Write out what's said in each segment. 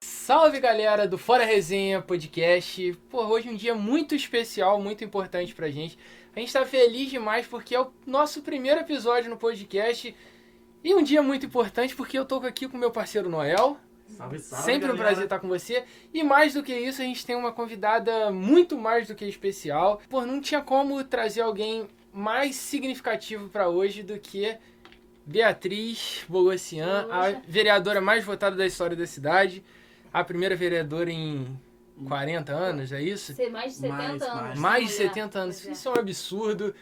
Salve, galera do Fora Resenha Podcast. Pô, hoje é um dia muito especial, muito importante pra gente. A gente tá feliz demais porque é o nosso primeiro episódio no podcast. E um dia muito importante porque eu tô aqui com meu parceiro Noel. Salve, salve, Sempre um galera. prazer estar com você. E mais do que isso, a gente tem uma convidada muito mais do que especial. Pô, não tinha como trazer alguém mais significativo pra hoje do que Beatriz Bogossian, a vereadora mais votada da história da cidade. A primeira vereadora em 40 anos, é isso? Mais de 70 anos. Mais de 70 anos. Isso é um absurdo.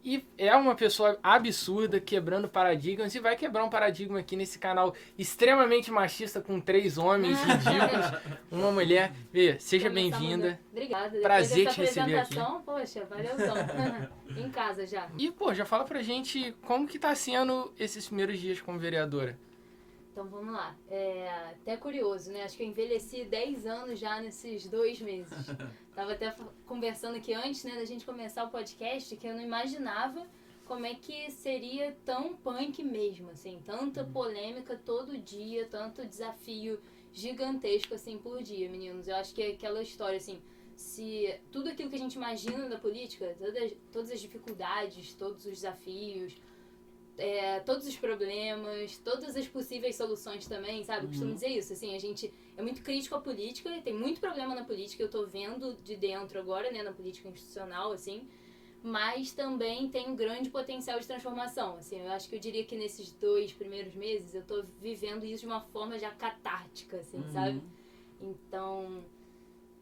E é uma pessoa absurda, quebrando paradigmas. E vai quebrar um paradigma aqui nesse canal extremamente machista, com 3 homens ridículos, uma mulher. Vê, seja bem-vinda. Obrigada. Prazer te receber aqui. Poxa, valeuzão. Em casa já. E, pô, já fala pra gente como que tá sendo esses primeiros dias como vereadora. Então vamos lá. Até curioso, né? Acho que eu envelheci 10 anos já nesses 2 meses. Tava até conversando aqui antes, né, da gente começar o podcast, que eu não imaginava como é que seria tão punk mesmo, assim. Tanta polêmica todo dia, tanto desafio gigantesco, assim, por dia, meninos. Eu acho que é aquela história, assim, se tudo aquilo que a gente imagina da política, todas as dificuldades, todos os desafios, todos os problemas, todas as possíveis soluções também, sabe? Eu costumo dizer isso, assim, a gente é muito crítico à política, tem muito problema na política, eu tô vendo de dentro agora, né, na política institucional, assim, mas também tem um grande potencial de transformação, assim, eu acho que eu diria que nesses 2 primeiros meses eu tô vivendo isso de uma forma já catártica, assim, sabe? Então...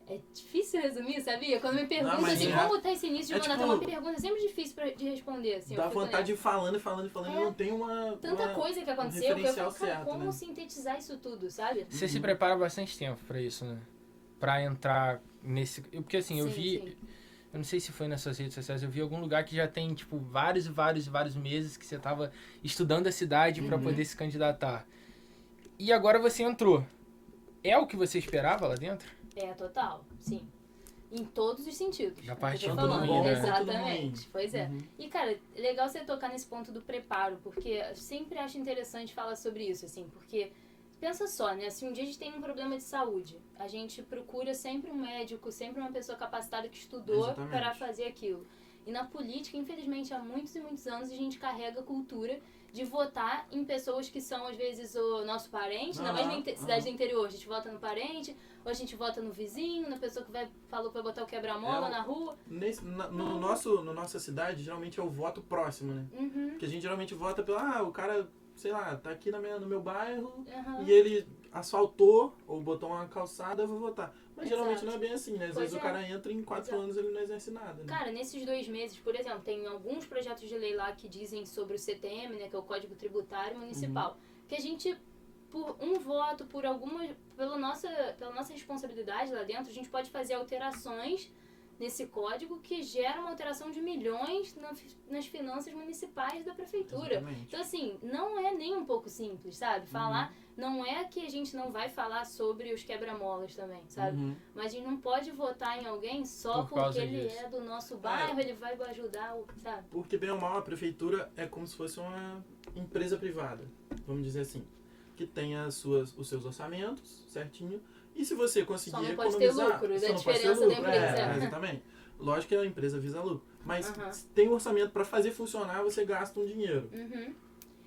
é difícil resumir, sabia? Quando me perguntam assim, como tá esse início de mandato, é uma pergunta sempre difícil de responder, assim. Dá vontade de ir falando, e não tem tanta coisa que aconteceu que eu falo, cara, certo, como né? sintetizar isso tudo, sabe? Você se prepara bastante tempo pra isso, né? Pra entrar nesse... Porque assim, eu vi... Sim. Eu não sei se foi nas suas redes sociais, eu vi algum lugar que já tem, tipo, vários meses que você tava estudando a cidade pra poder se candidatar. E agora você entrou. É o que você esperava lá dentro? Total, sim. Em todos os sentidos. Da parte eu tô tanto falando. do bom quanto do Exatamente. ruim. Pois é. E, cara, é legal você tocar nesse ponto do preparo, porque eu sempre acho interessante falar sobre isso, assim, porque pensa só, né? Se um dia a gente tem um problema de saúde, a gente procura sempre um médico, sempre uma pessoa capacitada que estudou para fazer aquilo. E na política, infelizmente, há muitos e muitos anos a gente carrega a cultura de votar em pessoas que são, às vezes, o nosso parente, ainda mais na cidade do interior. A gente vota no parente, ou a gente vota no vizinho, na pessoa que falou que vai botar o quebra-mola na rua. No nossa cidade, geralmente é o voto próximo, né? Porque a gente geralmente vota pelo... o cara, sei lá, tá aqui no meu bairro e ele asfaltou ou botou uma calçada, eu vou votar. Mas geralmente não é bem assim, né? Às vezes o cara entra e em 4 anos ele não exerce nada, né? Cara, nesses 2 meses, por exemplo, tem alguns projetos de lei lá que dizem sobre o CTM, né, que é o Código Tributário Municipal, que a gente, por um voto, pela nossa responsabilidade lá dentro, a gente pode fazer alterações nesse código que gera uma alteração de milhões nas finanças municipais da prefeitura. Exatamente. Então, assim, não é nem um pouco simples, sabe? Falar, não é que a gente não vai falar sobre os quebra-molas também, sabe? Mas a gente não pode votar em alguém só porque ele é do nosso bairro, ele vai ajudar, sabe? Porque, bem ou mal, a prefeitura é como se fosse uma empresa privada, vamos dizer assim, que tem os seus orçamentos certinho. E se você conseguir só não pode economizar... ter lucro, da diferença da empresa. Exatamente. Lógico que a empresa visa lucro. Mas tem um orçamento para fazer funcionar, você gasta um dinheiro.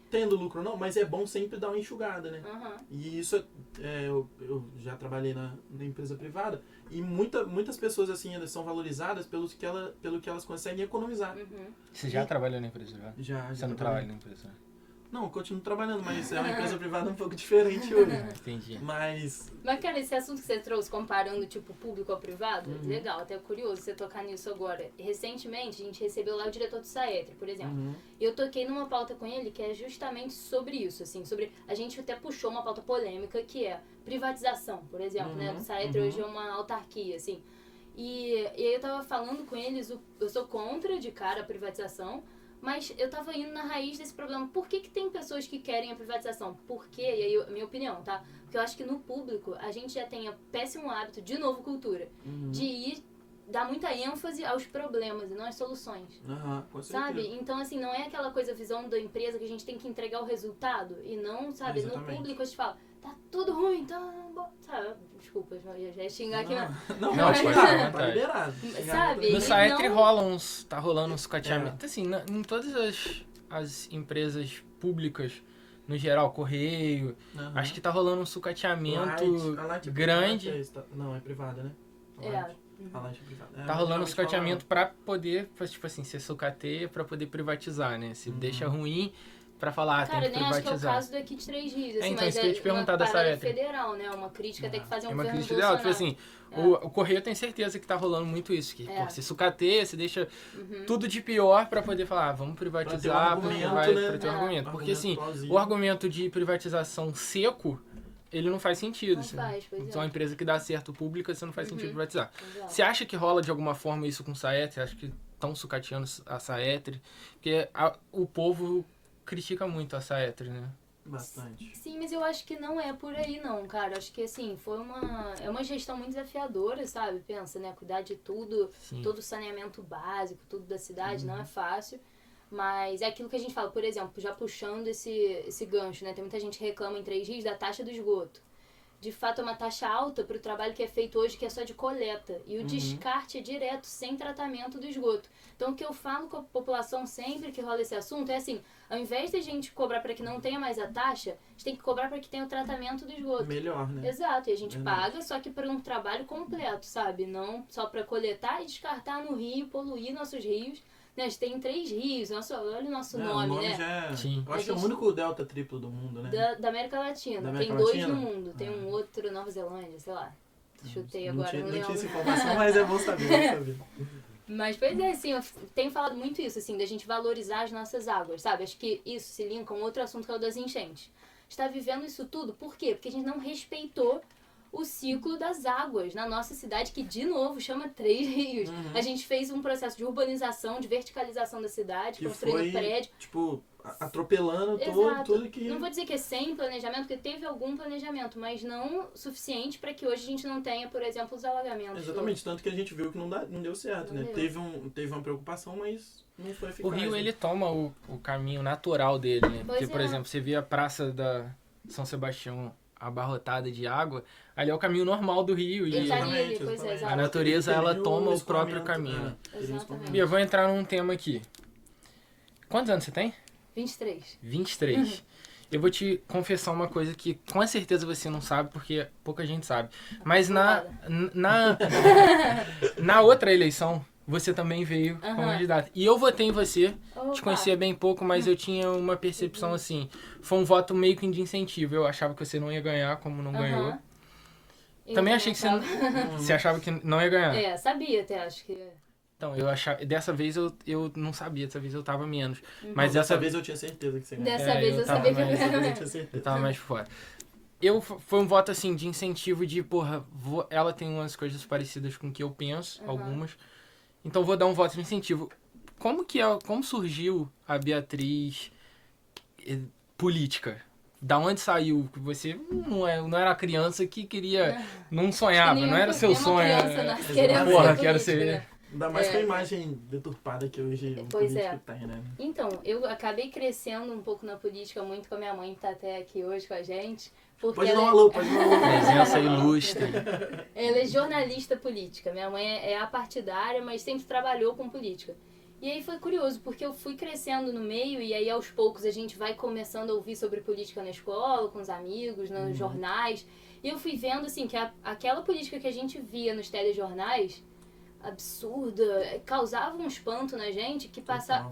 Tendo lucro ou não, mas é bom sempre dar uma enxugada, né? E isso, eu já trabalhei na empresa privada e muitas pessoas assim ainda são valorizadas pelo que elas conseguem economizar. Você já trabalhou na empresa privada? Já. Você não trabalha na empresa? Não, eu continuo trabalhando, mas é uma empresa privada um pouco diferente hoje. Entendi. Mas, cara, esse assunto que você trouxe, comparando, tipo, público ao privado, legal, até curioso você tocar nisso agora. Recentemente, a gente recebeu lá o diretor do Saetri, por exemplo. E eu toquei numa pauta com ele que é justamente sobre isso, assim, sobre... A gente até puxou uma pauta polêmica, que é privatização, por exemplo, né? O Saetri hoje é uma autarquia, assim. E aí eu tava falando com eles, eu sou contra, de cara, a privatização, Mas eu tava indo na raiz desse problema. Por que tem pessoas que querem a privatização? Por quê? E aí, minha opinião, tá? Porque eu acho que no público, a gente já tem o péssimo hábito, de novo, cultura, de ir dar muita ênfase aos problemas e não às soluções. Com certeza. Sabe? Então, assim, não é aquela coisa, visão da empresa que a gente tem que entregar o resultado. E não, sabe? Exatamente. No público a gente fala, tá tudo ruim, tá bom. Sabe? Desculpa, eu já ia xingar aqui. Não, pode tá liberado. Sabe? No E Saetri não- tá rolando um sucateamento. Assim, em todas as empresas públicas, no geral, Correio, acho que tá rolando um sucateamento A Light é grande. Não, é privada, né? A Light é privada. Tá rolando um sucateamento pra poder, tipo assim, se sucateia pra poder privatizar, né? Se deixa ruim pra falar, Cara, tem que nem acho que é o privatizar. caso daqui de 3 Rios, assim, então, mas isso que eu ia te perguntar uma da parada Saetri. federal, né? Uma crítica tem que fazer um É uma governo crítica dela, tipo Bolsonaro. assim, o Correio eu tenho certeza que tá rolando muito isso, que pô, se sucateia, se deixa tudo de pior pra poder falar, vamos privatizar, pra ter um argumento, pra ter um né? argumento. Porque assim, plausível. o argumento de privatização seco, ele não faz sentido. Não assim. faz, pois é. Então, uma empresa que dá certo pública, você não faz sentido privatizar. Exato. Você acha que rola de alguma forma isso com o Saetri? Você acha que estão sucateando a Saetri? Porque o povo critica muito a Saetri, né? Bastante. Sim, mas eu acho que não é por aí não, cara. Acho que assim, é uma gestão muito desafiadora, sabe? Pensa, né? Cuidar de tudo, Sim. todo o saneamento básico, tudo da cidade, não é fácil. Mas é aquilo que a gente fala, por exemplo, já puxando esse gancho, né? Tem muita gente que reclama em 3 Rios da taxa do esgoto. De fato, é uma taxa alta para o trabalho que é feito hoje, que é só de coleta. E o descarte é direto, sem tratamento do esgoto. Então, o que eu falo com a população sempre que rola esse assunto é assim, ao invés de a gente cobrar para que não tenha mais a taxa, a gente tem que cobrar para que tenha o tratamento do esgoto. Melhor, né? Exato, e a gente Verdade. paga, só que para um trabalho completo, sabe? Não só para coletar e descartar no rio, poluir nossos rios. Né? A gente tem 3 rios, olha o nosso nome, o nome né? já é... Sim. Eu acho que é o único delta triplo do mundo, né? Da América Latina. Da América Tem 2 Latina? no mundo. Tem um outro Nova Zelândia, sei lá. Chutei Não agora, tinha, não não tinha lembro. essa informação, mas é bom saber. Mas, pois é, assim, eu tenho falado muito isso, assim, da gente valorizar as nossas águas, sabe? Acho que isso se linka com outro assunto que é o das enchentes. A gente tá vivendo isso tudo, por quê? Porque a gente não respeitou o ciclo das águas na nossa cidade, que, de novo, chama 3 Rios. A gente fez um processo de urbanização, de verticalização da cidade, Que construindo foi, prédio. tipo, atropelando Exato. tudo que... Não vou dizer que é sem planejamento, porque teve algum planejamento, mas não suficiente para que hoje a gente não tenha, por exemplo, os alagamentos. Exatamente, tanto que a gente viu que não deu certo, Não né? deu. Teve uma preocupação, mas não foi eficaz. O Rio, né? ele toma o caminho natural dele, né? Pois Porque, por é. exemplo, você vê a praça da São Sebastião abarrotada de água, ali é o caminho normal do rio. E Exatamente, pois é, exatamente. exato. a natureza, ela Teve toma o escoamento, próprio caminho. né? Teve Exatamente. escoamento. Bia, eu vou entrar num tema aqui. Quantos anos você tem? 23. 23. Eu vou te confessar uma coisa que com certeza você não sabe, porque pouca gente sabe. Mas na outra eleição, você também veio como candidato. E eu votei em você, Opa. te conhecia bem pouco, mas eu tinha uma percepção assim. Foi um voto meio que de incentivo. Eu achava que você não ia ganhar, como não ganhou. Também achei que você achava que não ia ganhar. É, sabia até, acho que... Então, eu achava. Dessa vez eu não sabia, dessa vez eu tava menos. Mas Dessa vez eu tinha certeza que você ganhou. Dessa vez eu tava sabia que eu mais- Dessa vez eu ganhava. tinha certeza. Eu tava mais fora. Foi um voto, assim, de incentivo de, porra, ela tem umas coisas parecidas com o que eu penso, algumas. Então vou dar um voto de incentivo. Como surgiu a Beatriz política? Da onde saiu? Você não era uma criança que queria, não sonhava, não era seu sonho. Criança nasce querendo Porra, ser quero política, ser... né? Ainda mais com a imagem deturpada que hoje o Pois político é. tem, né? Então, eu acabei crescendo um pouco na política, muito com a minha mãe, que tá até aqui hoje com a gente. Porque Pode dar ela um alô, pode dar um alô. Presença ilustre. Ela é jornalista política. Minha mãe é apartidária, mas sempre trabalhou com política. E aí foi curioso, porque eu fui crescendo no meio e aí aos poucos a gente vai começando a ouvir sobre política na escola, com os amigos, nos jornais. E eu fui vendo, assim, que aquela política que a gente via nos telejornais, absurda, causava um espanto na gente que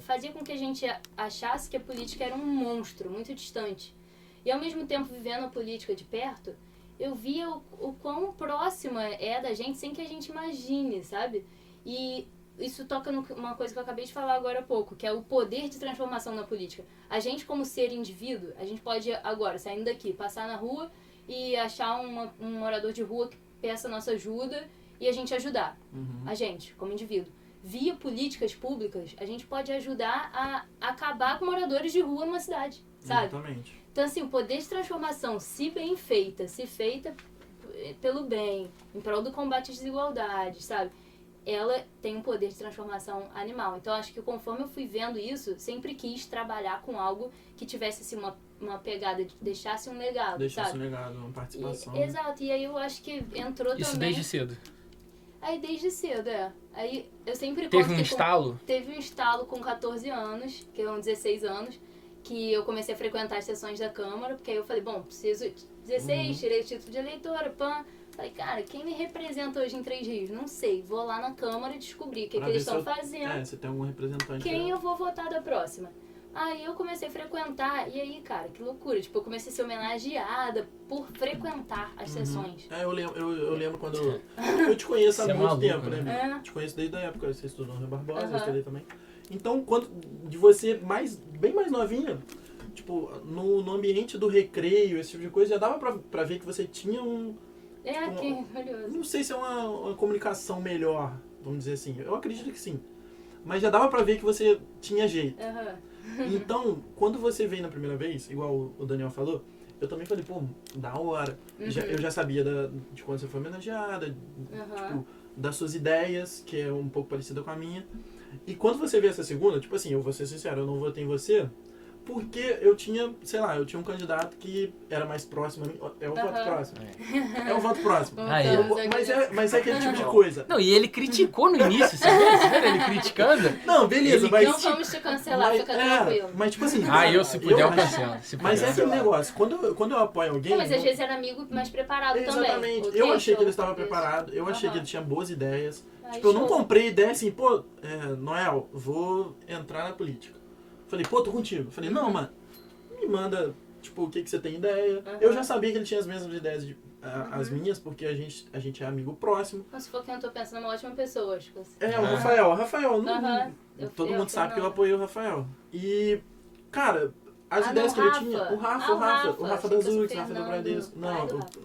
fazia com que a gente achasse que a política era um monstro muito distante. E ao mesmo tempo, vivendo a política de perto, eu via o quão próxima é da gente sem que a gente imagine, sabe? E isso toca numa coisa que eu acabei de falar agora há pouco, que é o poder de transformação na política. A gente, como ser indivíduo, a gente pode agora, saindo daqui, passar na rua e achar um morador de rua que peça nossa ajuda e a gente ajudar. A gente, como indivíduo. via políticas públicas, a gente pode ajudar a acabar com moradores de rua numa cidade, sabe? Exatamente. Então, assim, o poder de transformação, se bem feita, se feita pelo bem, em prol do combate às desigualdades, sabe? Ela tem um poder de transformação animal. Então, acho que conforme eu fui vendo isso, sempre quis trabalhar com algo que tivesse, assim, uma pegada, deixasse um legado, Deixasse sabe? um legado, uma participação. Exato. E aí eu acho que entrou Isso também... desde cedo. Aí desde cedo, Aí eu sempre Teve conto um que estalo? Teve um estalo com 14 anos, que eram 16 anos, que eu comecei a frequentar as sessões da Câmara, porque aí eu falei, bom, preciso... 16, tirei o título de eleitora, Falei, cara, quem me representa hoje em Três Rios? Não sei. Vou lá na Câmara e descobrir o que eles estão fazendo. Você tem algum representante. Quem eu vou votar da próxima? Aí eu comecei a frequentar, e aí, cara, que loucura. Tipo, eu comecei a ser homenageada por frequentar as sessões. Eu lembro quando... Eu te conheço há muito tempo, né? É. Te conheço desde a época, você estudou no Rio Barbosa, eu estudei também. Então, quando de você bem mais novinha, tipo, no ambiente do recreio, esse tipo de coisa, já dava pra ver que você tinha um... Que curioso. Não sei se é uma comunicação melhor, vamos dizer assim. Eu acredito que sim. Mas já dava pra ver que você tinha jeito. Então, quando você veio na primeira vez, igual o Daniel falou, eu também falei, pô, da hora. Eu já sabia de quando você foi homenageada, tipo, das suas ideias, que é um pouco parecida com a minha. E quando você veio essa segunda, tipo assim, eu vou ser sincero, eu não votei em você, porque eu tinha um candidato que era mais próximo a mim. É um voto próximo. É um voto próximo. Mas é aquele tipo de coisa. Não, e ele criticou no início, você viu ele criticando? Não, beleza, mas... Não vamos te cancelar, fica tranquilo. Mas tipo assim... se puder eu cancelo. Mas é aquele negócio, quando eu apoio alguém... Mas às vezes era amigo mais preparado também. Exatamente. Eu achei que ele estava preparado, eu achei que ele tinha boas ideias. Tipo, eu não comprei ideia assim, pô, Noel, vou entrar na política. Falei, pô, tô contigo. Falei, não, mano, me manda, tipo, o que você tem ideia. Eu já sabia que ele tinha as mesmas ideias as minhas, porque a gente é amigo próximo. Mas se for que eu tô pensando, é uma ótima pessoa, acho que você... O Rafael. Todo mundo sabe que eu apoiei o Rafael. E, cara, as ideias que ele tinha... O Rafa da Zux, o Rafa do Bradesco.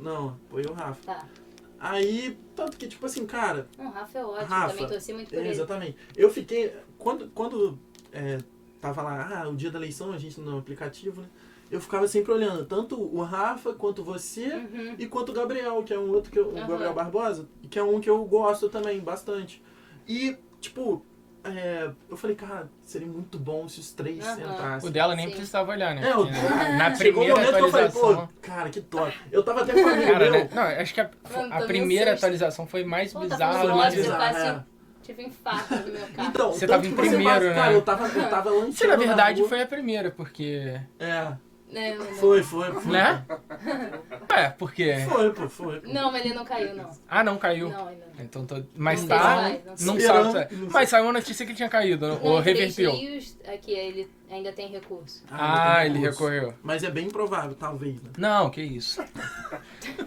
Não, apoiei o Rafa. Tá. Aí, tanto que, tipo assim, cara... O Rafa é ótimo, também torci muito por ele. Exatamente. Eu fiquei... Quando tava lá, o dia da eleição, a gente no aplicativo, né? Eu ficava sempre olhando, tanto o Rafa, quanto você, e quanto o Gabriel, que é um outro, o Gabriel Barbosa, que é um que eu gosto também, bastante. E, tipo, eu falei, cara, seria muito bom se os três entrassem. O dela nem precisava olhar, né? Na primeira atualização... que eu falei, pô, cara, que top. Eu tava até com um amigo meu... Né? Não, acho que a primeira atualização foi mais bizarra. Foi mais bizarra, tive infarto no meu carro. Então, você tava em primeiro, né? Cara, eu tava lançando. Você, na verdade, foi a primeira, porque... Foi. Né? Porque... Foi. Não, mas ele não caiu, não. Ah, não caiu? Não, ainda não. Então, mas não sabe. Mas saiu a notícia que ele tinha caído, ou reverteu. Aqui, ele ainda tem recurso. Ele recorreu. Mas é bem improvável, talvez, né? Não, que isso.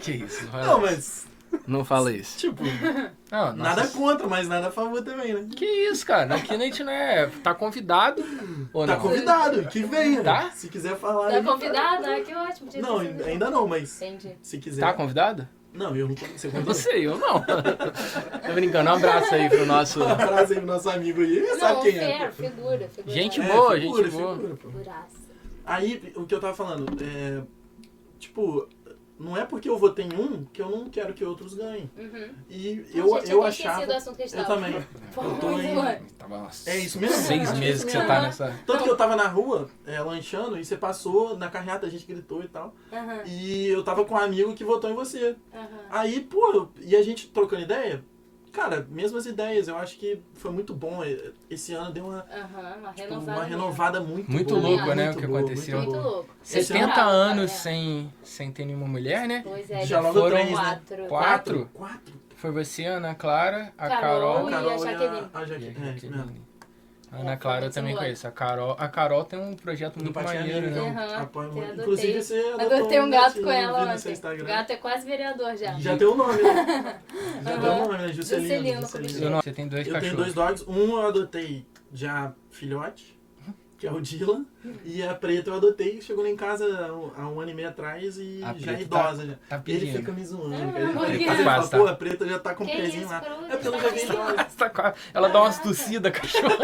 Que isso. Não, mas... Não fala isso. Tipo, nada contra, mas nada a favor também, né? Que isso, cara. Aqui a gente não é... Tá convidado ou não? Tá convidado, que venha. Tá? Se quiser falar... Tá convidado? Que ótimo. Não, ainda não, mas... Entendi. Se quiser... Tá convidado? Não, eu não tô... Você convidou? Não sei, eu não. Tô brincando. Um abraço aí pro nosso... Um abraço aí pro nosso amigo aí. Ele sabe quem é. Figura. Gente boa, gente boa. Figuraça. Aí, o que eu tava falando, tipo... Não é porque eu votei em um que eu não quero que outros ganhem. E eu achava... Eu também. Eu tô aí... É isso mesmo? 6 meses que você tá nessa... Tanto que eu tava na rua, lanchando, e você passou na carreata, a gente gritou e tal. E eu tava com um amigo que votou em você. Aí, pô, e a gente trocando ideia... Cara, mesmas ideias, eu acho que foi muito bom. Esse ano deu uma renovada muito boa. Louco, né, o que aconteceu. Muito louco. 70 anos sem ter nenhuma mulher, né? Pois é, já foram 3, né? 4. Foi você, a Ana Clara, a Carol e a Jaqueline. A Ana Clara eu também conheço. A Carol tem um projeto muito maneiro, né? Apoio muito. Inclusive você adotei um gato com ela ontem. O gato é quase vereador já. Já tem o nome, né? Já tem o nome, né? Juscelino. Você tem 2 cachorros. Eu tenho 2 dogs. Um eu adotei já filhote. que é o Dylan, e a Preta eu adotei, chegou lá em casa há 1 ano e meio atrás e A já é Preta idosa. tá Ele pedindo. fica me zoando. Ele Fala, pô, a Preta já tá com o Que pezinho isso, lá. Preta? É porque ela já vem idosa. Ela dá umas tossidas, cachorro.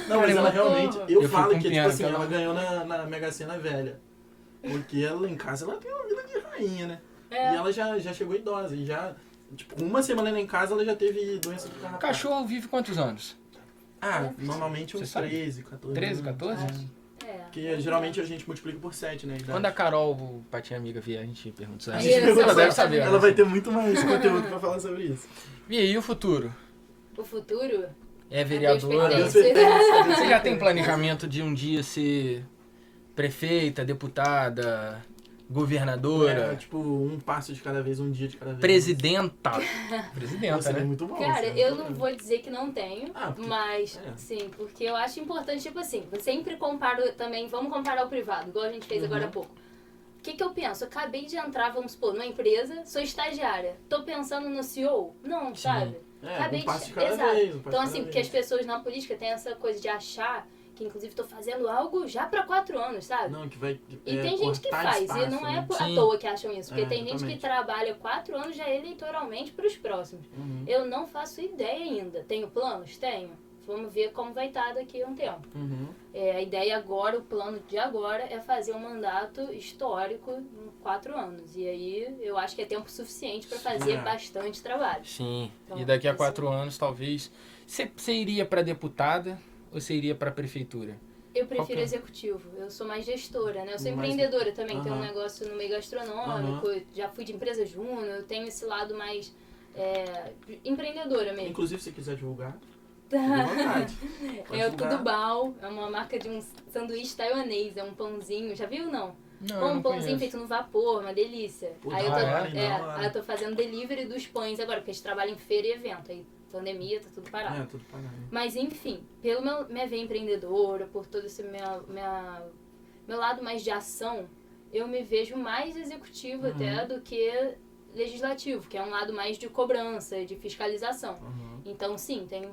Não, mas ela realmente, eu Eu falo fico com que, tipo pena, assim, que ela- ela ganhou na Mega Sena velha. Porque ela em casa, ela tem uma vida de rainha, né? É. E ela já chegou idosa. E já, tipo, 1 semana lá em casa, ela já teve doença do O carrapato. cachorro vive quantos anos? Normalmente uns Você sabe? 13, 14 13, anos. 14? Porque geralmente a gente multiplica por 7, né? a idade. Quando a Carol, o Patinha Amiga, vier, a gente pergunta isso. A Ela gente Isso, pergunta, deve saber. ela vai ter muito mais conteúdo pra falar sobre isso. E aí, o futuro? O futuro? É vereadora? Deus Deus pertence. Você já tem planejamento de um dia ser prefeita, deputada, governadora, Tipo, um passo de cada vez, um dia de cada vez. presidenta? Pô, Presidenta, seria né? muito bom. Cara, seria eu muito não bom. vou dizer que não tenho, Porque- mas é. sim, porque eu acho importante, tipo assim, eu sempre comparo também, vamos comparar o privado, igual a gente fez agora há pouco. O que eu penso? Eu acabei de entrar, vamos supor, numa empresa, sou estagiária. Tô pensando no CEO? Não, Sim. sabe? Um passo de cada Exato. vez. um passo Então, de assim, cada porque as vez. pessoas na política têm essa coisa de achar que, inclusive, tô fazendo algo já pra 4 anos, sabe? Não, que vai. E tem gente que cortar faz, espaço, e não é né? à Sim. toa que acham isso, porque É, tem gente que exatamente. trabalha 4 anos já eleitoralmente pros próximos. Uhum. Eu não faço ideia ainda. Tenho planos? Tenho. Vamos ver como vai estar daqui a um tempo. Uhum. A ideia agora, o plano de agora, é fazer um mandato histórico em 4 anos. E aí eu acho que é tempo suficiente para fazer É. bastante trabalho. Sim. Então, E daqui a assim- 4 anos, talvez... Você iria pra deputada ou você iria pra prefeitura? Eu Qual que prefiro é? executivo. Eu sou mais gestora, né? Eu sou Mais- empreendedora também. Tenho um Aham. negócio no meio gastronômico. Já fui de empresa júnior. Eu tenho esse lado mais empreendedora mesmo. Inclusive, se quiser divulgar, fique à vontade. Pode É o divulgar. Tudo Bao. É uma marca de um sanduíche taiwanês. É um pãozinho. Já viu, não? Não, Com eu um não pãozinho conheço. feito no vapor, uma delícia. Puta, Aí eu tô, da hora, da hora. aí eu tô fazendo delivery dos pães agora, porque a gente trabalha em feira e evento. Aí pandemia, tá tudo parado. Tudo parado. Mas enfim, pelo minha veia empreendedora, por todo esse meu lado mais de ação, eu me vejo mais executivo até do que legislativo, que é um lado mais de cobrança, de fiscalização. Uhum. Então sim, tenho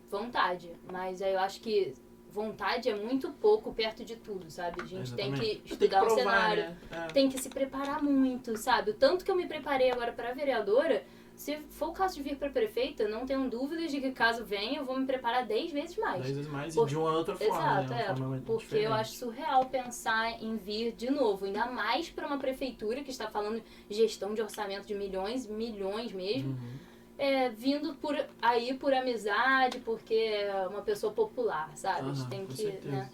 vontade, mas eu acho que vontade é muito pouco perto de tudo, sabe? A gente tem Exatamente. que estudar o provar, cenário, né? tem que se preparar muito, sabe? O tanto que eu me preparei agora para vereadora, se for o caso de vir para prefeita, não tenho dúvidas de que caso venha, eu vou me preparar 10 vezes mais. 10 vezes mais Por- e de uma outra forma, Exato, né? Uma forma porque diferente. eu acho surreal pensar em vir de novo, ainda mais para uma prefeitura que está falando de gestão de orçamento de milhões mesmo, Uhum. vindo por amizade, porque é uma pessoa popular, sabe? A gente Aham, tem com que, certeza. né,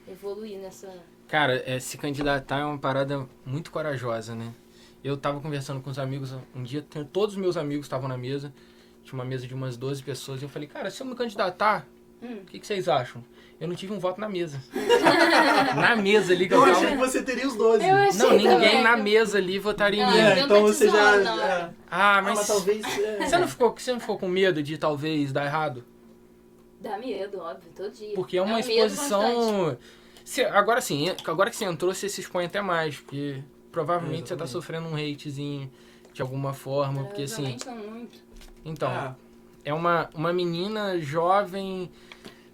evoluir nessa... Cara, se candidatar é uma parada muito corajosa, né? Eu tava conversando com os amigos um dia, todos os meus amigos estavam na mesa, tinha uma mesa de umas 12 pessoas, e eu falei, cara, se eu me candidatar, o que vocês acham? Eu não tive um voto na mesa. Na mesa ali que eu Eu tava... achei que você teria os 12. Eu achei Não, ninguém também. na mesa ali votaria em Ah, mim. então então tá te você já. zoando na hora. Ah, Mas mas... talvez. Você não ficou com medo de talvez dar errado? Dá medo, óbvio, todo dia. Porque é uma um medo constante. exposição... Agora sim, agora que você entrou, você se expõe até mais, porque provavelmente você tá Exatamente. sofrendo um hatezinho de alguma forma, porque assim... Provavelmente não muito. Então, Ah, é uma menina jovem...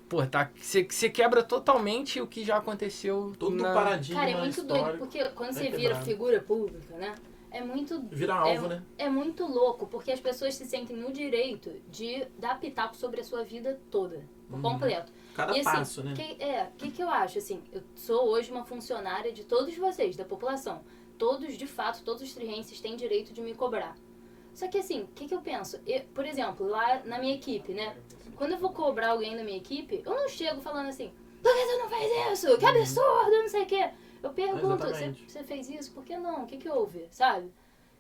Pô, tá, você quebra totalmente o que já aconteceu todo na... paradigma Cara, é muito doido, histórico porque quando você vira quebrado. figura pública, né? É muito... Vira alvo, né? É muito louco, porque as pessoas se sentem no direito de dar pitaco sobre a sua vida toda, por completo. Cada E assim, passo, né? o que eu acho, assim, eu sou hoje uma funcionária de todos vocês, da população. Todos, de fato, todos os trienses têm direito de me cobrar. Só que assim, o que eu penso? Por exemplo, lá na minha equipe, né? Quando eu vou cobrar alguém da minha equipe, eu não chego falando assim, por que você não fez isso? Que absurdo, não sei o quê. Eu pergunto, Exatamente. você fez isso? Por que não? O que houve? Sabe?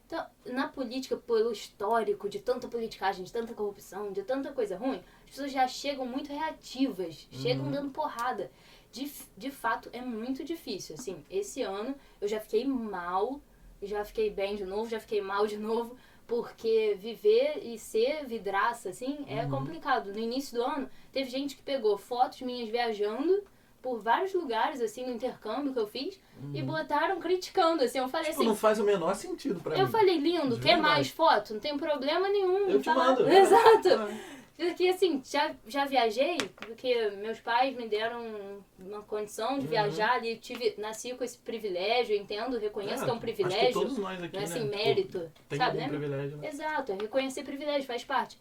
Então, na política, pelo histórico de tanta politicagem, de tanta corrupção, de tanta coisa ruim, as pessoas já chegam muito reativas, chegam dando porrada. De fato, é muito difícil. Assim, esse ano eu já fiquei mal, já fiquei bem de novo, já fiquei mal de novo, porque viver e ser vidraça, assim, é complicado. No início do ano, teve gente que pegou fotos minhas viajando por vários lugares, assim, no intercâmbio que eu fiz, e botaram criticando, assim, eu falei Tipo, assim... não faz o menor sentido pra mim. Eu falei, lindo, De quer verdade. mais foto? Não tem problema nenhum. Eu te Fala- mando. Exato. É. Porque, assim, já viajei, porque meus pais me deram uma condição de viajar ali, nasci com esse privilégio, entendo, reconheço que é um privilégio. Acho que todos nós aqui, não é assim, né? mérito, Tem sabe, algum né? privilégio, né? Exato, reconhecer privilégio, faz parte.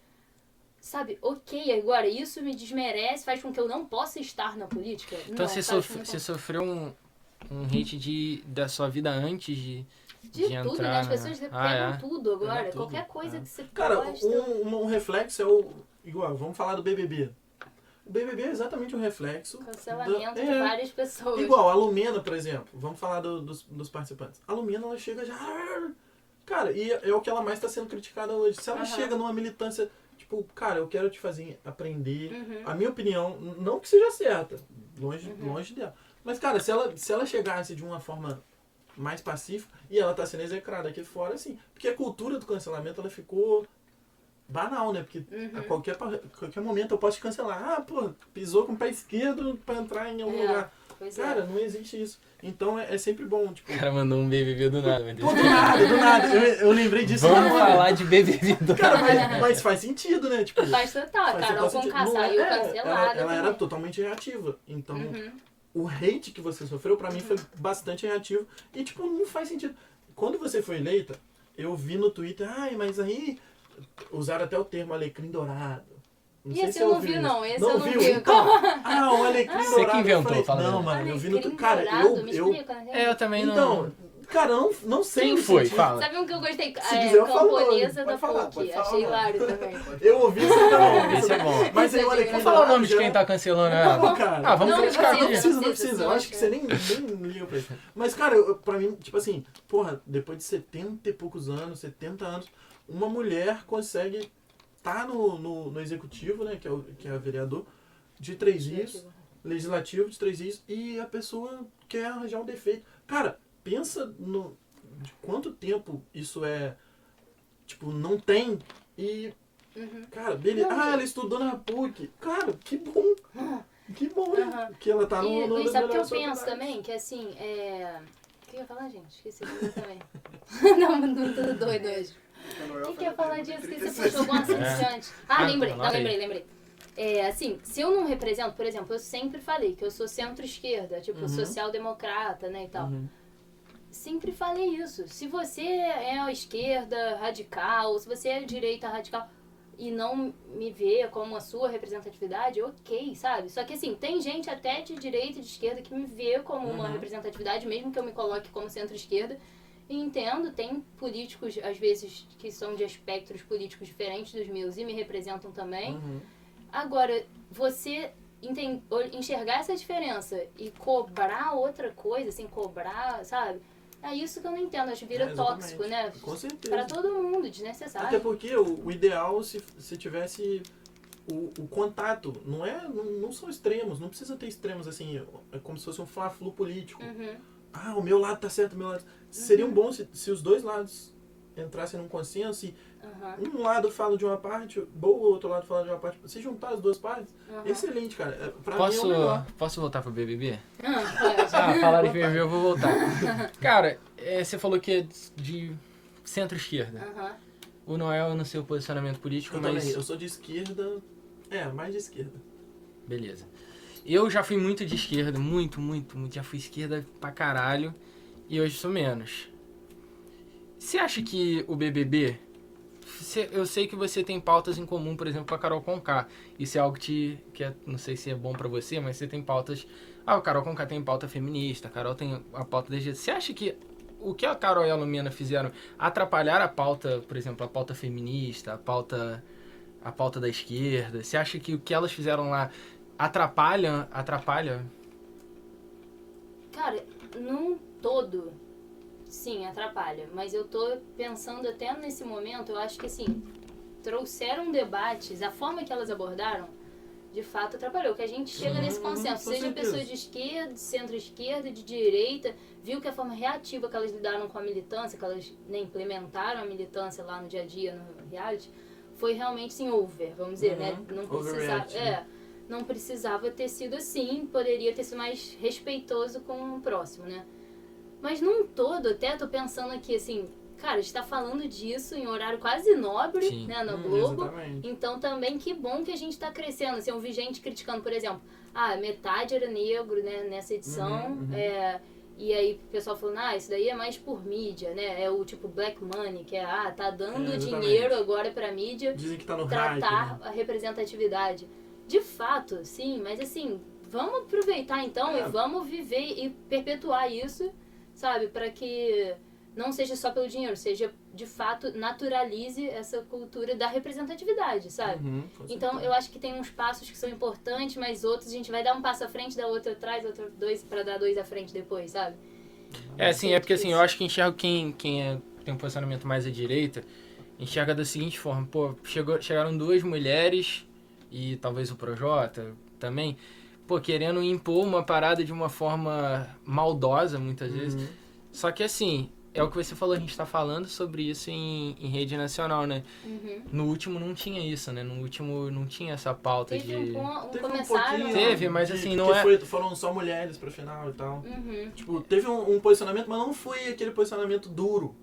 Sabe, ok, agora isso me desmerece, faz com que eu não possa estar na política? Então não, você sofreu um hate da sua vida antes de tudo, entrar, né? As pessoas pegam tudo agora. Pega tudo, Qualquer coisa que você Cara, gosta. um reflexo igual, vamos falar do BBB. O BBB é exatamente um reflexo... Cancelamento de várias pessoas. Igual, a Lumena, por exemplo. Vamos falar dos participantes. A Lumena, ela chega já... Cara, e é o que ela mais está sendo criticada hoje. Se ela chega numa militância... Tipo, cara, eu quero te fazer aprender. A minha opinião, não que seja certa. Longe dela. Mas, cara, se ela chegasse de uma forma mais pacífica, e ela tá sendo execrada aqui fora, assim. Porque a cultura do cancelamento, ela ficou banal, né? Porque a qualquer momento eu posso te cancelar. Ah, pô, pisou com o pé esquerdo pra entrar em algum lugar. Cara, não existe isso. Então é sempre bom, tipo... O cara mandou um BBB do nada. Pô, do nada. Eu lembrei disso. Vamos falar de BBB do nada. Cara, mas faz sentido, né? Tipo, faz total. Carol Conká saiu cancelada. Ela era totalmente reativa. Então, o hate que você sofreu, pra mim, foi bastante reativo. E, tipo, não faz sentido. Quando você foi eleita, eu vi no Twitter, mas aí usaram até o termo alecrim dourado. Esse eu não vi, não. Esse eu não vi. Então, o alecrim dourado. Você que inventou, fala. Não, mano, eu vi no Twitter. Cara, eu também não... Então, cara, não sei. Quem foi? Fala. Sabe um que eu gostei? Se quiser, Camponesa da falar, PUC. Achei hilário também. Eu ouvi isso também. Esse é bom. Mas aí o alecrim Vamos falar o nome de quem tá cancelando ela. Não, cara. Vamos criticar aqui. Não precisa. Eu acho que você nem liga pra isso. Mas, cara, pra mim, tipo assim, porra, depois de 70 e poucos anos, 70 anos, uma mulher consegue tá no executivo, né, que é vereador, de 3 dias, legislativo de 3 dias, e a pessoa quer arranjar um defeito. Cara, pensa de quanto tempo isso é, tipo, não tem, e, cara, beleza, ela estudou na PUC, cara, que bom, né, que ela tá no e sabe o que eu penso também? Que assim, O que eu ia falar, gente? Esqueci também. não, tudo doido hoje. Quem quer falar disso? Que você puxou algum assunto antes? Lembrei. Assim, se eu não represento, por exemplo, eu sempre falei que eu sou centro-esquerda, tipo, social-democrata, né, e tal. Sempre falei isso. Se você é a esquerda radical, se você é a direita radical e não me vê como a sua representatividade, ok, sabe? Só que assim, tem gente até de direita e de esquerda que me vê como uma representatividade, mesmo que eu me coloque como centro-esquerda. E entendo, tem políticos, às vezes, que são de espectros políticos diferentes dos meus e me representam também. Agora, você enxergar essa diferença e cobrar outra coisa, assim, sabe? É isso que eu não entendo, acho que vira tóxico, né? Com certeza. Pra todo mundo, desnecessário. Até porque o ideal, se tivesse o contato, não são extremos, não precisa ter extremos, assim, é como se fosse um fla-flu político. O meu lado tá certo, o meu lado... Seria bom se os dois lados entrassem num consenso e um lado fala de uma parte boa, o outro lado fala de uma parte... Se juntar as duas partes, excelente, cara. Pra mim é o melhor. Posso voltar pro BBB? Pode. Falaram de BBB, eu vou voltar. Cara, você falou que é de centro-esquerda. O Noel, no seu posicionamento político, Eu sou de esquerda... mais de esquerda. Beleza. Eu já fui muito de esquerda, muito. Já fui esquerda pra caralho. E hoje sou menos. Você acha que o BBB... Eu sei que você tem pautas em comum, por exemplo, com a Carol Conká. Isso é algo que não sei se é bom pra você, mas você tem pautas... a Carol Conká tem pauta feminista, a Carol tem a pauta da... Você acha que o que a Carol e a Lumena fizeram atrapalhar a pauta, por exemplo, a pauta feminista, a pauta da esquerda? Você acha que o que elas fizeram lá atrapalha? Cara, num todo, sim, atrapalha. Mas eu tô pensando até nesse momento, eu acho que assim, trouxeram debates, a forma que elas abordaram, de fato atrapalhou. Que a gente chega nesse consenso, seja pessoas de esquerda, de centro-esquerda, de direita, viu que a forma reativa que elas lidaram com a militância, que elas implementaram a militância lá no dia a dia, no reality, foi realmente, sim, vamos dizer, né? Não precisava ter sido assim, poderia ter sido mais respeitoso com o próximo, né? Mas num todo, até tô pensando aqui, assim, cara, a gente tá falando disso em horário quase nobre, né, no Globo. Exatamente. Então também que bom que a gente tá crescendo. Assim, eu vi gente criticando, por exemplo, metade era negro, né, nessa edição. E aí o pessoal falando, isso daí é mais por mídia, né? É o tipo black money, que tá dando dinheiro agora pra mídia. Dizem que tá no tratar hype, né? a representatividade. De fato, sim, mas assim, vamos aproveitar então e vamos viver e perpetuar isso, sabe? Pra que não seja só pelo dinheiro, seja de fato naturalize essa cultura da representatividade, sabe? Então eu acho que tem uns passos que são importantes, mas outros a gente vai dar um passo à frente, dar outro atrás, outro dois pra dar dois à frente depois, sabe? É porque assim, eu acho que enxergo quem tem um posicionamento mais à direita, enxerga da seguinte forma, pô, chegaram duas mulheres e talvez o Projota também, pô, querendo impor uma parada de uma forma maldosa muitas vezes. Só que assim, é o que você falou, a gente tá falando sobre isso em rede nacional, né? No último não tinha isso, né? No último não tinha essa pauta Teve de... Teve, mas assim, não é... Foram só mulheres pra final e tal. Tipo, teve um posicionamento, mas não foi aquele posicionamento duro.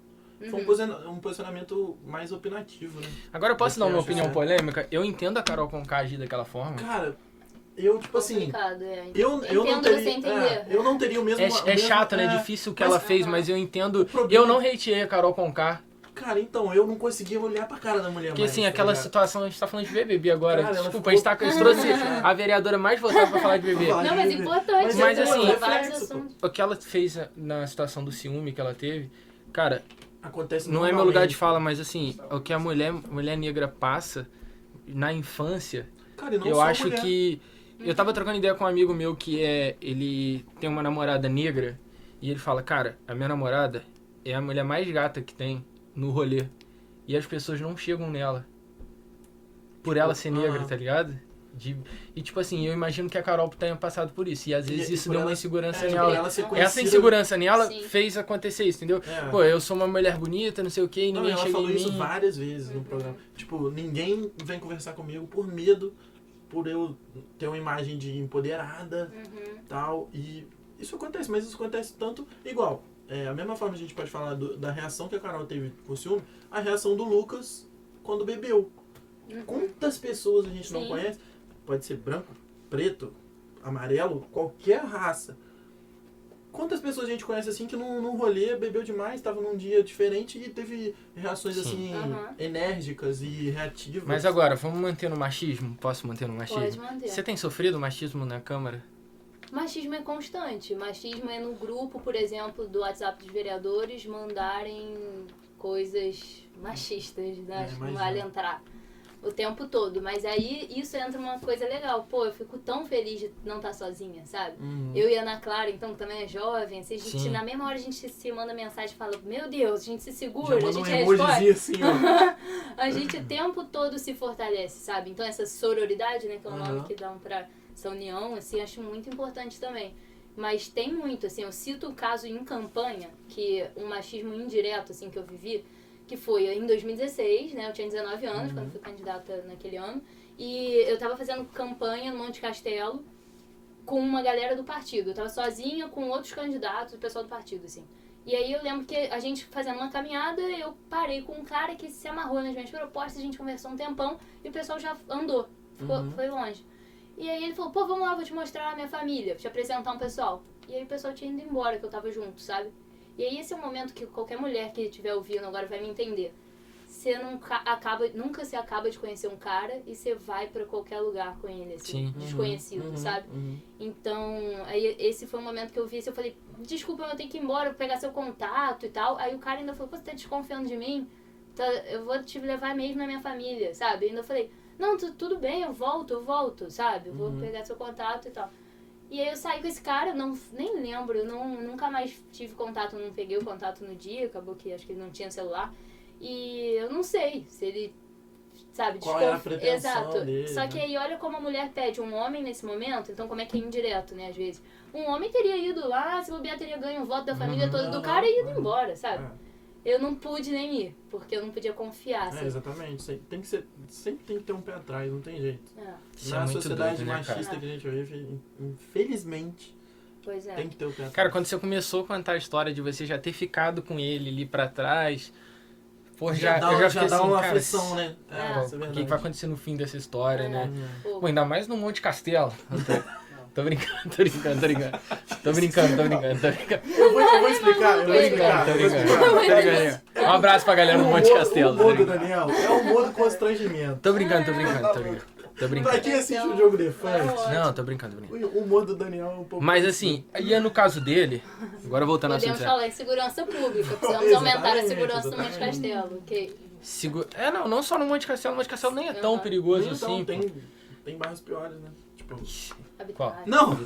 Foi um posicionamento mais opinativo, né? Agora eu posso dar uma opinião polêmica? Eu entendo a Carol Conká agir daquela forma. Cara, eu, tipo assim... Eu não teria o mesmo... É chato, né? É difícil o que ela fez, mas eu entendo... Eu não hateei a Carol Conká. Cara, então, eu não conseguia olhar pra cara da mulher Porque mais, assim, tá aquela ligado? situação, a gente tá falando de BBB agora. Cara, desculpa, a gente trouxe a vereadora mais votada pra falar de BBB. Não, mas importante. Mas assim, reflexo, o que ela fez na situação do ciúme que ela teve, cara, acontece não é meu lugar de fala, mas assim, o que a mulher negra passa na infância, cara, eu acho que... Eu tava trocando ideia com um amigo meu que ele tem uma namorada negra e ele fala, cara, a minha namorada é a mulher mais gata que tem no rolê. E as pessoas não chegam nela. Por ela ser negra, tá ligado? E tipo assim, eu imagino que a Carol tenha passado por isso. E às vezes isso deu uma insegurança nela. Essa insegurança nela fez acontecer isso, entendeu? Pô, eu sou uma mulher bonita, não sei o que, e ninguém chega em mim. Ela falou isso várias vezes no programa. Tipo, ninguém vem conversar comigo por medo, por eu ter uma imagem de empoderada, tal. E isso acontece, mas isso acontece tanto igual. A mesma forma a gente pode falar da reação que a Carol teve com o ciúme, a reação do Lucas quando bebeu. Quantas pessoas a gente não conhece? Pode ser branco, preto, amarelo, qualquer raça. Quantas pessoas a gente conhece assim que num rolê bebeu demais, estava num dia diferente e teve reações assim enérgicas e reativas. Mas agora, vamos manter no machismo? Posso manter no machismo? Pode manter. Você tem sofrido machismo na Câmara? Machismo é constante. Machismo é no grupo, por exemplo, do WhatsApp dos vereadores mandarem coisas machistas, né? Não vale entrar o tempo todo. Mas aí isso entra uma coisa legal. Pô, eu fico tão feliz de não estar sozinha, sabe? Eu e a Ana Clara, então, que também é jovem. Assim, a gente, na mesma hora a gente se manda mensagem e fala, meu Deus, a gente se segura, a gente responde. Assim, ó. A gente o tempo todo se fortalece, sabe? Então essa sororidade, né, que é o nome que dão pra essa união, assim, acho muito importante também. Mas tem muito, assim, eu cito o caso em campanha, que um machismo indireto, assim, que eu vivi, que foi em 2016, né, eu tinha 19 anos, quando fui candidata naquele ano, e eu tava fazendo campanha no Monte Castelo com uma galera do partido. Eu tava sozinha com outros candidatos, o pessoal do partido, assim. E aí eu lembro que a gente fazendo uma caminhada, eu parei com um cara que se amarrou nas minhas propostas, a gente conversou um tempão, e o pessoal já andou, foi longe. E aí ele falou, pô, vamos lá, vou te mostrar a minha família, vou te apresentar um pessoal. E aí o pessoal tinha ido embora, que eu tava junto, sabe? E aí esse é um momento que qualquer mulher que estiver ouvindo agora vai me entender. Você nunca se acaba de conhecer um cara e você vai pra qualquer lugar com ele, assim, desconhecido, sabe? Então, aí esse foi um momento que eu vi isso, eu falei, desculpa, eu tenho que ir embora, vou pegar seu contato e tal. Aí o cara ainda falou, pô, você tá desconfiando de mim? Então, eu vou te levar mesmo na minha família, sabe? E ainda eu falei, não, tudo bem, eu volto, sabe? Eu vou pegar seu contato e tal. E aí eu saí com esse cara, nem lembro, nunca mais tive contato, não peguei o contato no dia, acabou que acho que ele não tinha celular. E eu não sei se ele, sabe, qual é a pretensão Exato. dele, Só que aí olha como a mulher pede um homem nesse momento, então como é que é indireto, né, às vezes. Um homem teria ido lá, se bobear teria ganho o voto da família toda do cara e ido embora, sabe? Eu não pude nem ir, porque eu não podia confiar, assim. Exatamente. Sempre tem que ter um pé atrás, não tem jeito. Isso Na é muito sociedade doido, né, machista que a gente vive, infelizmente, Pois é. Tem que ter o pé atrás. Cara, quando você começou a contar a história de você já ter ficado com ele ali pra trás, pô, eu já fiquei dá assim, uma cara, aflição, né? Isso é o verdade. que vai acontecer no fim dessa história, né? Pô. Pô, ainda mais no Monte Castelo. Tô brincando. Eu vou explicar. Um abraço pra galera do Monte Castelo. O humor do Daniel é o humor do constrangimento. Tô brincando. Pra quem assiste o Jogo de Elefante, Não, tô brincando. o humor do Daniel é um pouco... Mas assim, e no caso dele, agora voltando ao Podemos assunto. falar em segurança pública. Precisamos aumentar a segurança no Monte Castelo. Não só no Monte Castelo. O Monte Castelo nem é tão perigoso assim. Tem bairros piores, né? Tipo... Habitat. Não!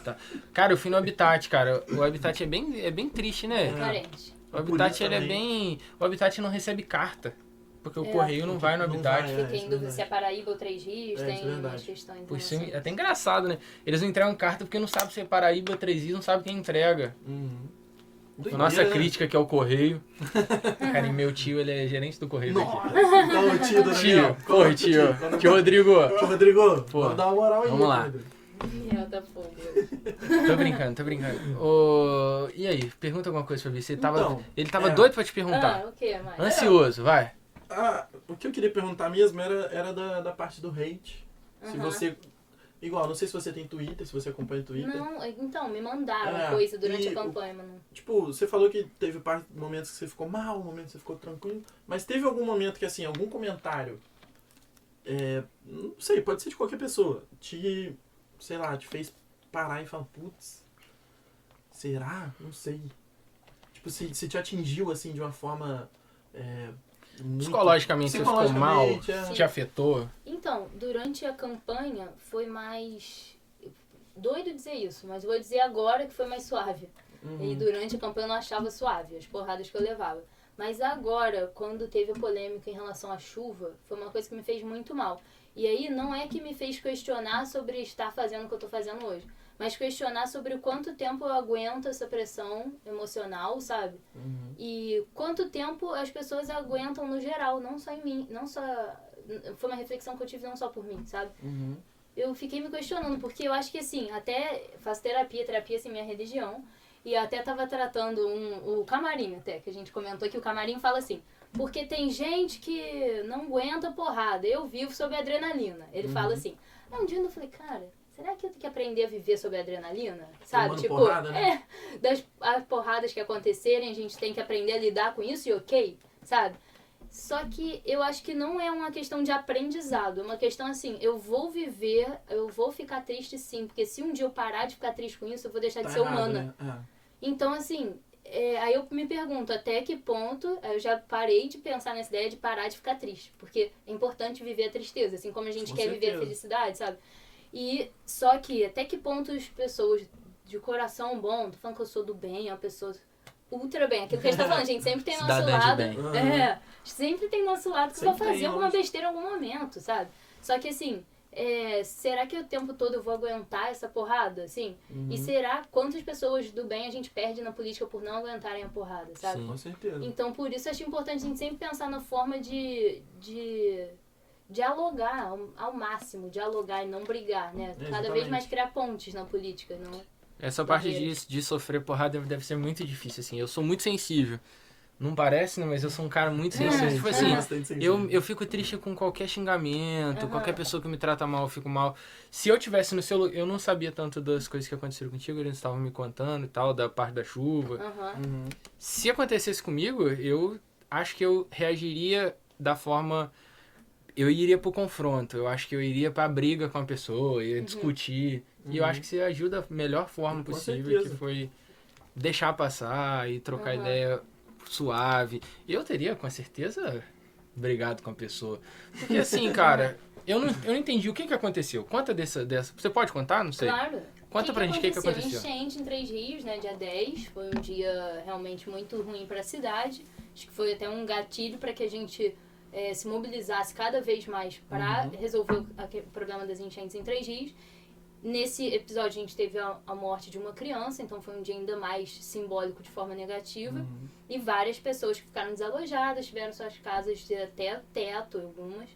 Cara, eu fui no Habitat, cara. O Habitat é bem triste, né? Carente. O Habitat, ele é bem... O Habitat não recebe carta. Porque o correio não vai no Não Habitat. vai, Fiquei em dúvida se é Paraíba ou Três Rios, tem umas questões. Por isso é até engraçado, né? Eles não entregam carta porque não sabem se é Paraíba ou Três Rios, não sabem quem entrega. A nossa crítica que é o correio. Cara, e meu tio, ele é gerente do correio daqui. Então o tio do Daniel. Tio Rodrigo. Pô, vamos dar uma moral aí. Vamos lá. Tá fogo. Tô brincando. E aí, pergunta alguma coisa pra ver. Ele tava doido pra te perguntar. O que mais? Ansioso, vai. O que eu queria perguntar mesmo era da parte do hate. Se você... Igual, não sei se você tem Twitter, se você acompanha o Twitter. Não, então, me mandaram coisa durante a campanha, mano. Tipo, você falou que teve momentos que você ficou mal, momentos que você ficou tranquilo. Mas teve algum momento que, assim, algum comentário... não sei, pode ser de qualquer pessoa. Te fez parar e falar, putz, será? Não sei. Tipo, se te atingiu, assim, de uma forma... Psicologicamente você ficou mal, te afetou? Então, durante a campanha foi mais... Doido dizer isso, mas vou dizer agora que foi mais suave. E durante a campanha eu não achava suave, as porradas que eu levava. Mas agora, quando teve a polêmica em relação à chuva, foi uma coisa que me fez muito mal. E aí não é que me fez questionar sobre estar fazendo o que eu tô fazendo hoje, mas questionar sobre o quanto tempo eu aguento essa pressão emocional, sabe? E quanto tempo as pessoas aguentam no geral, não só em mim, foi uma reflexão que eu tive não só por mim, sabe? Eu fiquei me questionando, porque eu acho que assim, até faço terapia assim, minha religião, e até tava tratando o Camarim até, que a gente comentou que o Camarim fala assim, porque tem gente que não aguenta porrada, eu vivo sob adrenalina. Ele fala assim, um dia eu falei, cara, será que eu tenho que aprender a viver sob adrenalina? Sabe? Tomando porrada, né? Das porradas que acontecerem, a gente tem que aprender a lidar com isso e ok, sabe? Só que eu acho que não é uma questão de aprendizado, é uma questão assim, eu vou viver, eu vou ficar triste sim, porque se um dia eu parar de ficar triste com isso, eu vou deixar de ser humana. Né? Então, assim, aí eu me pergunto até que ponto eu já parei de pensar nessa ideia de parar de ficar triste, porque é importante viver a tristeza, assim como a gente quer viver a felicidade, sabe? E só que até que ponto as pessoas de coração bom, tô falando que eu sou do bem, é uma pessoa ultra bem, aquilo que a gente tá falando, a gente sempre tem nosso lado, sempre tem nosso lado que vai fazer alguma besteira em algum momento, sabe? Só que assim, será que o tempo todo eu vou aguentar essa porrada, assim? E será quantas pessoas do bem a gente perde na política por não aguentarem a porrada, sabe? Sim, com certeza. Então, por isso, eu acho importante a gente sempre pensar na forma de dialogar ao máximo, dialogar e não brigar, né? Cada vez mais criar pontes na política, não... Essa parte de sofrer porrada deve ser muito difícil, assim. Eu sou muito sensível. Não parece, né? Mas eu sou um cara muito sensível. Tipo assim, eu fico triste com qualquer xingamento, qualquer pessoa que me trata mal, eu fico mal. Se eu tivesse no seu lugar, eu não sabia tanto das coisas que aconteceram contigo, eles estavam me contando e tal, da parte da chuva. Se acontecesse comigo, eu acho que eu reagiria da forma... Eu iria pro confronto, eu acho que eu iria pra briga com a pessoa, ia discutir. E eu acho que você ajuda da melhor forma possível, que foi deixar passar e trocar ideia suave. Eu teria, com certeza, brigado com a pessoa. Porque assim, cara, eu não entendi o que aconteceu. Conta dessa... Você pode contar? Não sei. Claro. Conta pra gente o que aconteceu. Enchente em Três Rios, né, dia 10. Foi um dia realmente muito ruim pra cidade. Acho que foi até um gatilho para que a gente... se mobilizasse cada vez mais para resolver o problema das enchentes em Três Rios. Nesse episódio a gente teve a morte de uma criança, então foi um dia ainda mais simbólico de forma negativa. E várias pessoas que ficaram desalojadas, tiveram suas casas de até teto, algumas.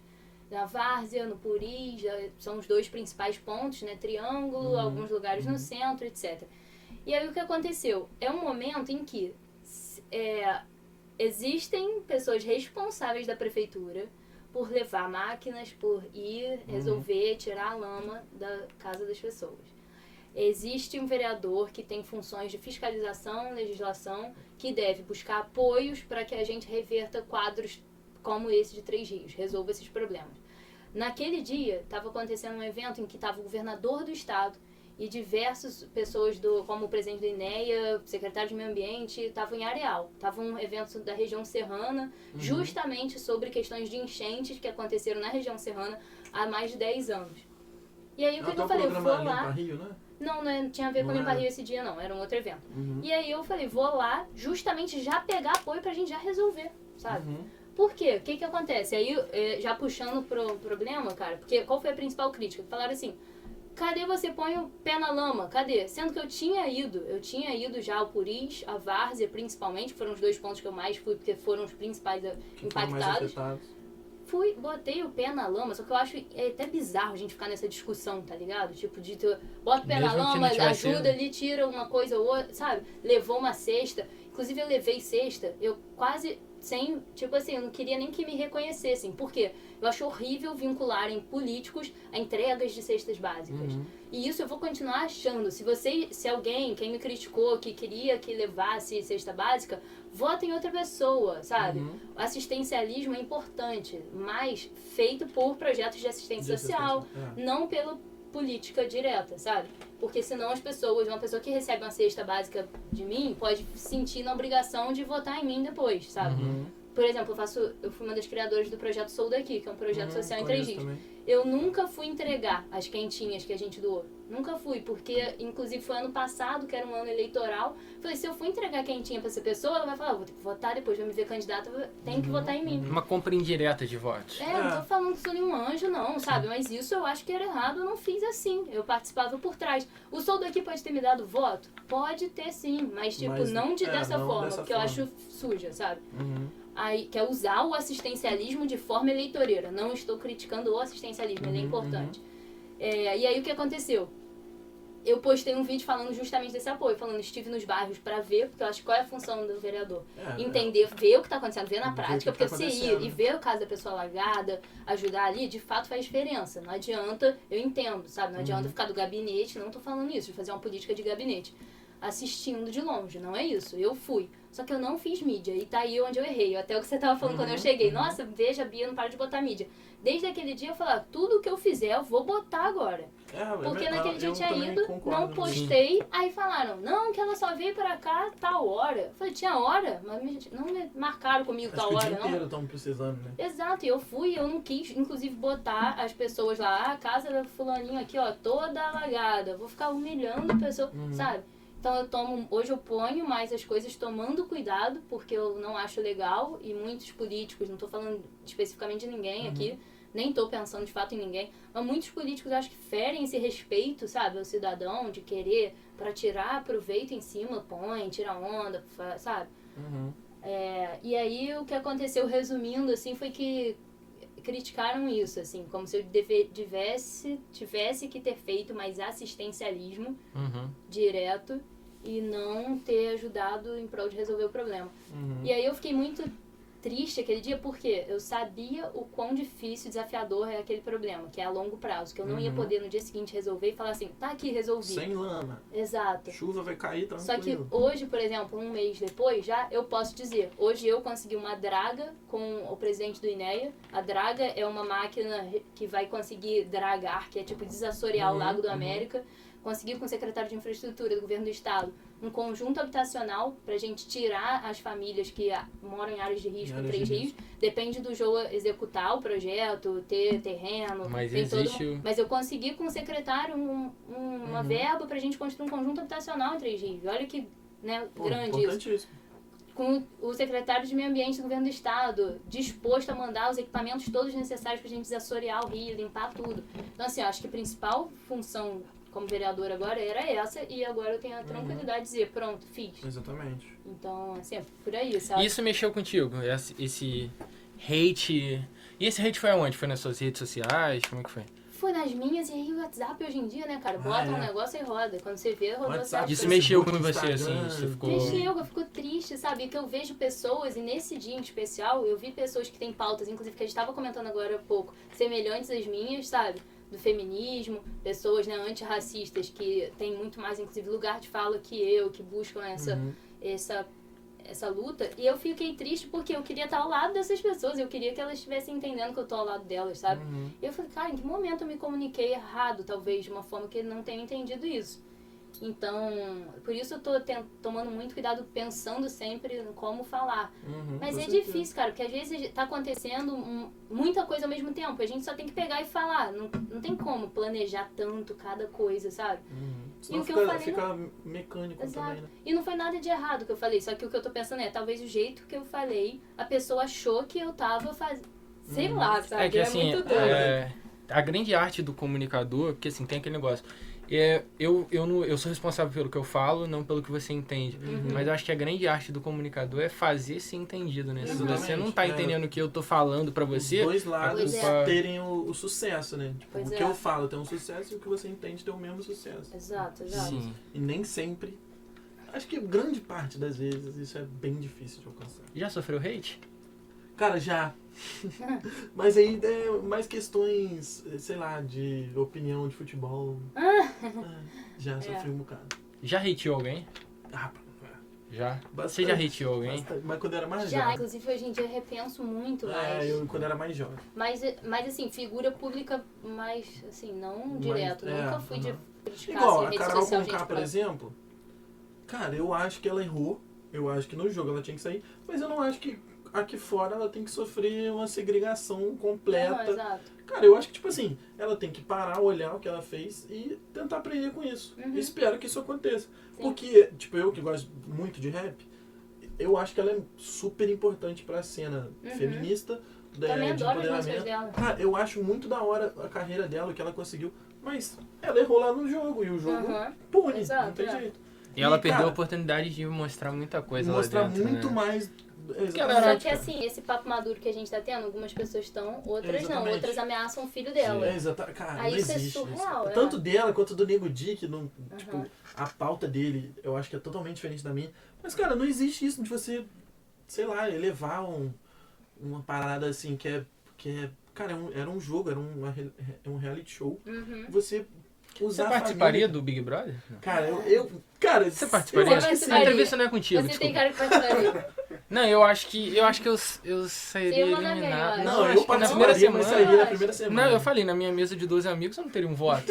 Na Várzea, no Puri, são os dois principais pontos, né? Triângulo, alguns lugares no centro, etc. E aí o que aconteceu? É um momento em que existem pessoas responsáveis da prefeitura por levar máquinas, por ir resolver, tirar a lama da casa das pessoas. Existe um vereador que tem funções de fiscalização, legislação, que deve buscar apoios para que a gente reverta quadros como esse de Três Rios, resolva esses problemas. Naquele dia, estava acontecendo um evento em que estava o governador do estado e diversas pessoas, como o presidente do INEA, secretário de Meio Ambiente, estavam em Areal. Estava um evento da região serrana, justamente sobre questões de enchentes que aconteceram na região serrana há mais de 10 anos. E aí o que eu falei? Eu vou lá... Rio, né? Não tinha a ver com Limpa Rio esse dia, não. Era um outro evento. E aí eu falei, vou lá justamente já pegar apoio pra gente já resolver, sabe? Por quê? O que acontece? Aí, já puxando pro problema, cara, porque qual foi a principal crítica? Falaram assim, cadê você põe o pé na lama? Cadê? Sendo que eu tinha ido já ao Puris, a Várzea principalmente, foram os 2 pontos que eu mais fui, porque foram os principais impactados. Fui, botei o pé na lama, só que eu acho até bizarro a gente ficar nessa discussão, tá ligado? Tipo, bota o pé na lama, ajuda ali, tira uma coisa ou outra, sabe? Levou uma cesta. Inclusive eu levei cesta, eu quase... tipo assim, eu não queria nem que me reconhecessem. Por quê? Eu acho horrível vincularem políticos a entregas de cestas básicas. E isso eu vou continuar achando. Se alguém, quem me criticou, que queria que levasse cesta básica, vota em outra pessoa, sabe? O assistencialismo é importante, mas feito por projetos de assistência social, não pela política direta, sabe? Porque senão uma pessoa que recebe uma cesta básica de mim pode sentir na obrigação de votar em mim depois, sabe? Por exemplo, eu fui uma das criadoras do projeto Sou Daqui, que é um projeto social em Três Rios. Eu nunca fui entregar as quentinhas que a gente doou. Nunca fui, porque inclusive foi ano passado, que era um ano eleitoral. Falei, se eu for entregar quentinha pra essa pessoa, ela vai falar, vou ter que votar depois, vai me ver candidata, tem que votar em mim. Uma compra indireta de votos. Não tô falando que sou nenhum anjo, não, sabe? Mas isso eu acho que era errado, eu não fiz assim. Eu participava por trás. O Sou Daqui pode ter me dado voto? Pode ter sim, mas não dessa forma, porque eu acho suja, sabe? Aí, que é usar o assistencialismo de forma eleitoreira. Não estou criticando o assistencialismo, ele é importante. E aí o que aconteceu? Eu postei um vídeo falando justamente desse apoio, falando estive nos bairros para ver, porque eu acho que qual é a função do vereador? Entender, ver o que está acontecendo, ver na prática, porque você ir e ver o caso da pessoa alagada, ajudar ali, de fato faz diferença. Não adianta, eu entendo, sabe? Não adianta ficar do gabinete, não estou falando isso, de fazer uma política de gabinete. Assistindo de longe, não é isso. Eu fui. Só que eu não fiz mídia. E tá aí onde eu errei. Até o que você tava falando quando eu cheguei. Nossa, veja, a Bia não para de botar mídia. Desde aquele dia eu falei, tudo que eu fizer eu vou botar aggra. Porque naquele dia eu tinha ido, não postei. Aí falaram, não, que ela só veio pra cá tal hora. Eu falei, tinha hora? Mas não me marcaram comigo tal hora, não. O dia inteiro estão precisando, né? Exato, e eu fui, eu não quis, inclusive, botar as pessoas lá, a casa da fulaninha aqui, ó, toda alagada. Vou ficar humilhando a pessoa, sabe? Então hoje eu ponho mais as coisas tomando cuidado, porque eu não acho legal, e muitos políticos, não estou falando especificamente de ninguém aqui, nem estou pensando de fato em ninguém, mas muitos políticos acho que ferem esse respeito, sabe, ao cidadão, de querer, para tirar proveito em cima, põe, tira onda, sabe? E aí o que aconteceu, resumindo, assim, foi que criticaram isso, assim, como se eu tivesse que ter feito mais assistencialismo direto e não ter ajudado em prol de resolver o problema. E aí eu fiquei muito triste aquele dia porque eu sabia o quão difícil e desafiador é aquele problema, que é a longo prazo, que eu não ia poder no dia seguinte resolver e falar assim, tá aqui, resolvi. Sem lama. Exato. Chuva vai cair, tranquilo. Só que hoje, por exemplo, um mês depois, já eu posso dizer, hoje eu consegui uma draga com o presidente do INEA. A draga é uma máquina que vai conseguir dragar, que é tipo desassorear o Lago do América. Consegui com o secretário de Infraestrutura do Governo do Estado um conjunto habitacional para a gente tirar as famílias que moram em áreas de risco, em Três Rios. Depende do JOA executar o projeto, ter terreno. Mas eu consegui com o secretário uma verba para a gente construir um conjunto habitacional em Três Rios. Olha que grande isso. Com o secretário de Meio Ambiente do Governo do Estado, disposto a mandar os equipamentos todos necessários para a gente desassorear o rio, limpar tudo. Então, assim, eu acho que a principal função como vereador agora era essa, e agora eu tenho a tranquilidade de dizer, pronto, fiz. Exatamente. Então, assim, é por aí, sabe? Isso mexeu contigo? Esse hate... E esse hate foi aonde? Foi nas suas redes sociais? Como é que foi? fui nas minhas, e aí o WhatsApp hoje em dia, né, cara? Bota um negócio e roda. Quando você vê, rodou WhatsApp, Isso certo. mexeu com você, assim? Você ficou... Mexeu, eu fico triste, sabe? Que eu vejo pessoas, e nesse dia em especial, eu vi pessoas que têm pautas, inclusive que a gente estava comentando agora há pouco, semelhantes às minhas, sabe? Do feminismo, pessoas, né, antirracistas que têm muito mais, inclusive, lugar de fala que eu, que buscam essa luta. E eu fiquei triste porque eu queria estar ao lado dessas pessoas, eu queria que elas estivessem entendendo que eu tô ao lado delas, sabe? E eu falei, cara, em que momento eu me comuniquei errado, talvez, de uma forma que eu não tenha entendido isso? Então, por isso eu tô tomando muito cuidado, pensando sempre em como falar. Mas é difícil, cara, porque às vezes tá acontecendo muita coisa ao mesmo tempo. A gente só tem que pegar e falar. Não tem como planejar tanto cada coisa, sabe? Senão E o que eu falei, fica mecânico também, né? E não foi nada de errado que eu falei. Só que o que eu tô pensando é, talvez o jeito que eu falei, a pessoa achou que eu tava fazendo... Sei lá, sabe? É que assim, muito doido. a grande arte do comunicador, porque assim, tem aquele negócio... Eu sou responsável pelo que eu falo, não pelo que você entende. Mas eu acho que a grande arte do comunicador é fazer ser entendido, né? Se você não tá entendendo o que eu tô falando pra você... Os dois lados culpa... terem o sucesso, né? Tipo, Pois o que eu falo tem um sucesso e o que você entende tem o mesmo sucesso. Exato. Sim. E nem sempre... Acho que grande parte das vezes isso é bem difícil de alcançar. Já sofreu hate? Cara, já. Mas aí é mais questões, sei lá, de opinião de futebol. Já sofri um bocado. Já hateou alguém? Já? Você já hateou alguém? Bastante. Mas quando eu era mais Já, jovem. inclusive hoje em dia eu repenso muito mais. Eu quando era mais jovem. Mas assim, figura pública mais, assim, não direto. Nunca fui de criticar Igual, assim, a rede Carol social, Conká, por exemplo. Cara, eu acho que ela errou. Eu acho que no jogo ela tinha que sair. Mas eu não acho que aqui fora ela tem que sofrer uma segregação completa. Não, exato. Cara, eu acho que, tipo assim, ela tem que parar, olhar o que ela fez e tentar aprender com isso. Espero que isso aconteça. Sim. Porque, tipo, eu que gosto muito de rap, eu acho que ela é super importante pra cena feminista, Também de adoro as músicas empoderamento. dela. Cara, eu acho muito da hora a carreira dela, o que ela conseguiu. Mas ela errou lá no jogo e o jogo pune, Exato, não tem jeito. E ela cara, perdeu a oportunidade de mostrar muita coisa lá mostrar dentro, muito né? mais. Só que assim, esse papo maduro que a gente tá tendo, algumas pessoas estão, outras não. Exatamente. Outras ameaçam o filho dela. Cara, Aí não isso é existe surreal, isso. Tanto dela quanto do Nego Di, que não, tipo, a pauta dele, eu acho que é totalmente diferente da minha. Mas, cara, não existe isso de você, sei lá, elevar uma parada assim que é cara, era um jogo, era um reality show. Você usar Você participaria do Big Brother? Cara, cara, você participaria? A entrevista não é contigo, Você desculpa. tem cara que participaria. Não, eu acho que eu sairia Você manda bem, eliminado. eu Não, acho eu que na participaria, primeira mas semana... sairia na primeira semana. Não, eu falei, na minha mesa de 12 amigos eu não teria um voto.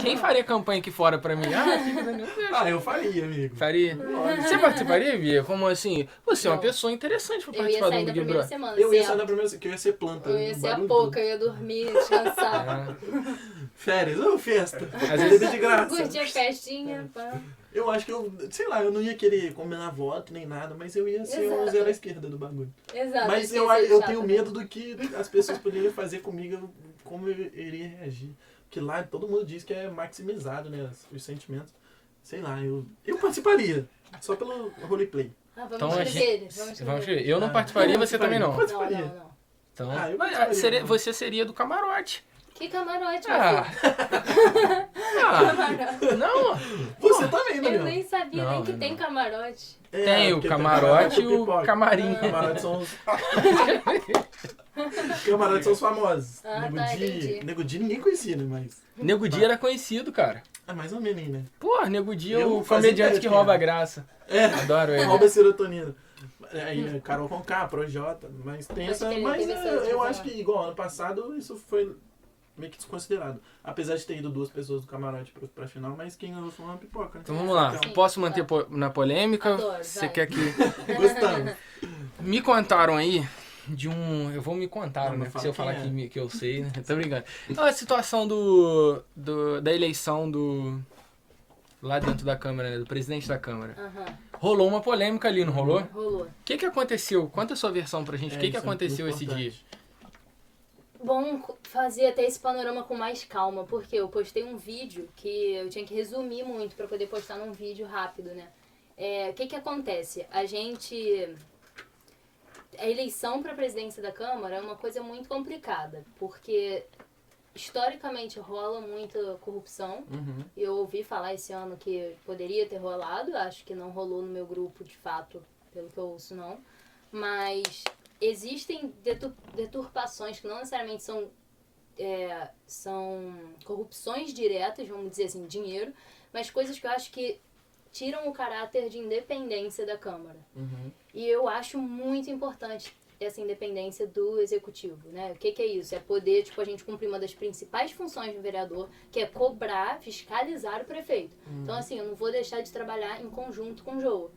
Quem faria campanha aqui fora pra mim? Fica Daniel. Eu faria, amigo. Faria. Você participaria, Bia? Como assim? Você é uma Não. pessoa interessante pra Eu ia participar sair do da Big primeira Brother. semana. Eu ia sair certo? na primeira semana, que eu ia ser planta. Eu ia no ser a barulho pouca, todo. eu ia dormir, descansar. Férias, festa. Às vezes- Bebê de graça. Curtir a festinha. Pá. Eu acho que sei lá, eu não ia querer combinar voto nem nada, mas eu ia ser o Exato. zero à esquerda do bagulho. Exato. Mas isso eu ia ser chato, tenho né? medo do que as pessoas poderiam fazer comigo, como eu iria reagir. Porque lá todo mundo diz que é maximizado, né, os sentimentos. Sei lá, eu participaria, só pelo roleplay. Vamos Então a escrever, gente... vamos Vamos escrever. ver. Eu não participaria, você também não. participaria. Não. Então, Eu mas, participaria. você seria do camarote. Que camarote, Ah. Camarote. Não. Você também, Eu Daniel. nem sabia Não, nem que não. tem camarote. Tem o porque camarote e o pipoca. camarim. Camarote são os... Camarote são os famosos. Ah, Nego tá, Di, entendi. Nego Di ninguém conhecia, né, mas... Nego Di era conhecido, cara. Mais ou menos, né? Pô, Nego Di é Eu o não fazia comediante ideia que quem rouba a era. graça. Adoro ele. Rouba serotonina. Aí, Carol Conká, Projota, mas tem Pode essa... crer, Mas teve essa eu divisão. acho que, igual, ano passado, isso foi meio que desconsiderado. Apesar de ter ido 2 pessoas do camarote pra final, mas quem ganhou foi uma pipoca, né? Então vamos lá. Sim. Posso manter na polêmica? Adoro, Você vai. quer que... Gostamos. Me contaram aí de um... Eu vou me contar, Não, né? não Se fala eu falar quem é. que eu sei, né? Tô brincando. Então, a situação da eleição lá dentro da Câmara, né? Do presidente da Câmara. Rolou uma polêmica ali, não rolou? Rolou. O que aconteceu? Conta a sua versão pra gente. O que isso é aconteceu muito esse dia? importante. Bom fazer até esse panorama com mais calma, porque eu postei um vídeo que eu tinha que resumir muito pra poder postar num vídeo rápido, né? O que acontece? A eleição pra presidência da Câmara é uma coisa muito complicada, porque historicamente rola muita corrupção. Eu ouvi falar esse ano que poderia ter rolado, acho que não rolou no meu grupo de fato, pelo que eu ouço não. Mas existem deturpações que não necessariamente são corrupções diretas, vamos dizer assim, dinheiro, mas coisas que eu acho que tiram o caráter de independência da Câmara. E eu acho muito importante essa independência do executivo, né? O que é isso? É poder, a gente cumprir uma das principais funções do vereador, que é cobrar, fiscalizar o prefeito. Então, assim, eu não vou deixar de trabalhar em conjunto com o Joa.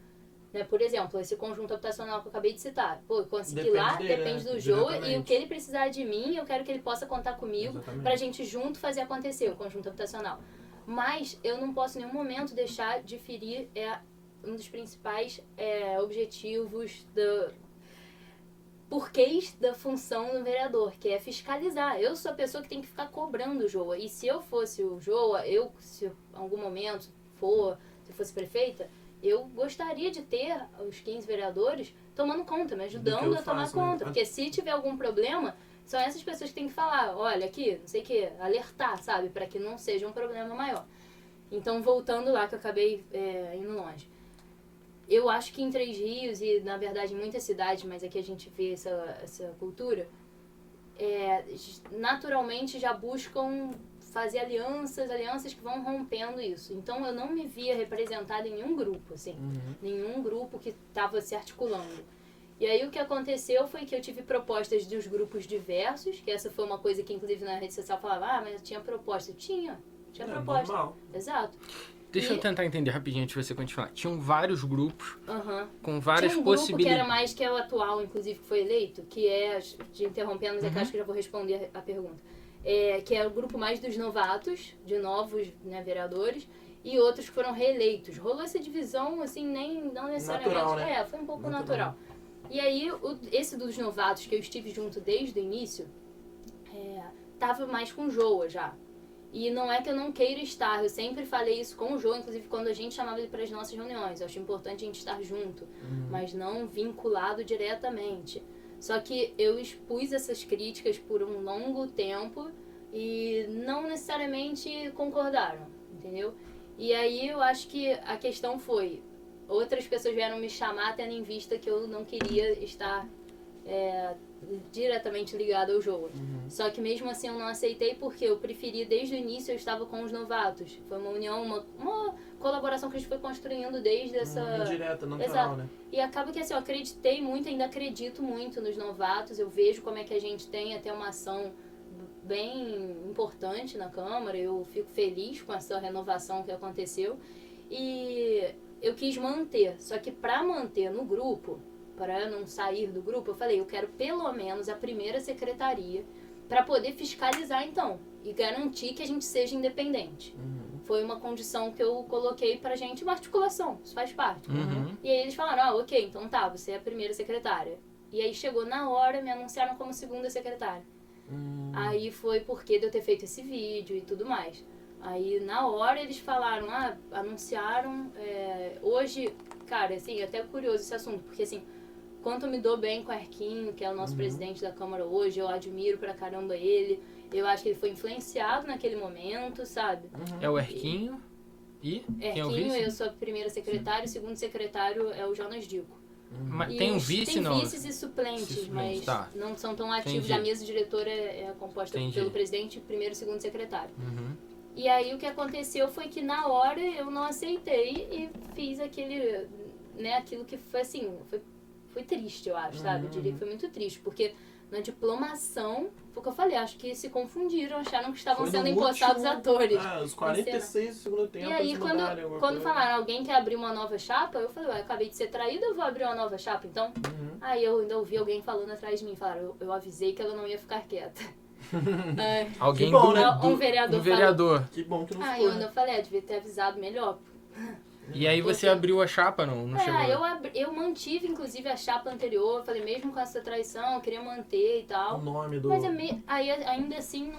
Né? Por exemplo, esse conjunto habitacional que eu acabei de citar. Pô, eu consegui lá, depende do Joa, e o que ele precisar de mim, eu quero que ele possa contar comigo pra gente junto fazer acontecer o conjunto habitacional. Mas eu não posso em nenhum momento deixar de ferir um dos principais objetivos porquês da função do vereador, que é fiscalizar. Eu sou a pessoa que tem que ficar cobrando o Joa. E se eu fosse o Joa, se em algum momento se eu fosse prefeita, eu gostaria de ter os 15 vereadores tomando conta, me ajudando a tomar conta. Porque se tiver algum problema, são essas pessoas que têm que falar, olha, aqui, não sei o que, alertar, sabe? Para que não seja um problema maior. Então, voltando lá, que eu acabei indo longe. Eu acho que em Três Rios, e na verdade em muitas cidades, mas aqui a gente vê essa cultura, naturalmente já buscam fazer alianças que vão rompendo isso. Então eu não me via representada em nenhum grupo, assim, nenhum grupo que estava se articulando. E aí o que aconteceu foi que eu tive propostas dos grupos diversos, que essa foi uma coisa que inclusive na rede social falava, mas eu tinha proposta. Tinha proposta. Normal. Exato. Deixa eu tentar entender rapidinho antes de você continuar. Tinham vários grupos com várias Tinha um possibilidades. grupo que era mais, que é o atual, inclusive, que foi eleito, que é, te interrompendo, mas é que acho que já vou responder a pergunta. Que é o grupo mais dos novatos, de novos, né, vereadores, e outros que foram reeleitos. Rolou essa divisão, assim, não necessariamente... Natural, né? Foi um pouco natural. E aí, esse dos novatos, que eu estive junto desde o início, tava mais com o Joa já. E não é que eu não queira estar, eu sempre falei isso com o João, inclusive quando a gente chamava ele para as nossas reuniões. Eu acho importante a gente estar junto, mas não vinculado diretamente. Só que eu expus essas críticas por um longo tempo e não necessariamente concordaram, entendeu? E aí eu acho que a questão foi, outras pessoas vieram me chamar tendo em vista que eu não queria estar diretamente ligado ao jogo. Só que mesmo assim eu não aceitei porque eu preferi, desde o início eu estava com os novatos. Foi uma união, uma colaboração que a gente foi construindo desde essa... Indireta, natural, exato. Né? E acaba que assim, eu acreditei muito, ainda acredito muito nos novatos. Eu vejo como é que a gente tem até uma ação bem importante na Câmara. Eu fico feliz com essa renovação que aconteceu. E eu quis manter, só que para manter no grupo, para não sair do grupo, eu falei, eu quero pelo menos a primeira secretaria para poder fiscalizar então e garantir que a gente seja independente. Foi uma condição que eu coloquei pra gente, uma articulação, isso faz parte. E aí eles falaram, ok, então tá, você é a primeira secretária. E aí chegou na hora, me anunciaram como segunda secretária. Aí foi porque de eu ter feito esse vídeo e tudo mais. Aí na hora eles falaram, anunciaram, hoje, cara, assim, é até curioso esse assunto, porque assim, quanto eu me dou bem com o Erquinho, que é o nosso presidente da Câmara hoje, eu admiro pra caramba ele, eu acho que ele foi influenciado naquele momento, sabe? É o Erquinho e quem é o Erquinho, vice? eu sou a primeira secretária, o segundo secretário é o Jonas Dico. Mas tem um vice, não? Tem vices e suplentes, mas não são tão ativos. A mesa diretora é composta pelo presidente, primeiro e segundo secretário. E aí o que aconteceu foi que na hora eu não aceitei e fiz aquilo que foi assim, foi triste, eu acho, sabe? Eu diria que foi muito triste, porque na diplomação, foi o que eu falei, acho que se confundiram, acharam que estavam sendo empossados atores. Os 46 do segundo tempo. E aí, quando falaram, alguém quer abrir uma nova chapa, eu falei, acabei de ser traída, eu vou abrir uma nova chapa, então? Aí eu ainda ouvi alguém falando atrás de mim, falaram, eu avisei que ela não ia ficar quieta. Alguém bom, né? Um vereador. Que bom que não foi. Eu ainda falei, devia ter avisado melhor. E aí você abriu a chapa, não chegou? Eu mantive, inclusive, a chapa anterior. Falei, mesmo com essa traição, eu queria manter e tal. O nome do... Mas aí, ainda assim,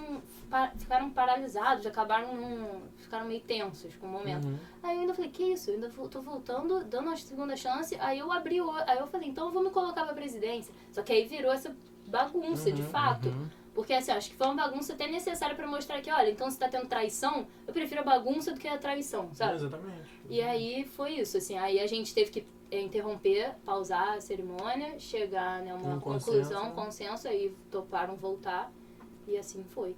ficaram paralisados, ficaram meio tensos com o momento. Aí eu ainda falei, que isso? Eu ainda tô voltando, dando uma segunda chance. Aí eu aí eu falei, então eu vou me colocar pra presidência. Só que aí virou essa bagunça, de fato. Porque, assim, acho que foi uma bagunça até necessária pra mostrar que, olha, então se tá tendo traição, eu prefiro a bagunça do que a traição, sabe? Exatamente. E aí foi isso, assim. Aí a gente teve que interromper, pausar a cerimônia, chegar, né, uma conclusão, consenso, aí toparam voltar. E assim foi.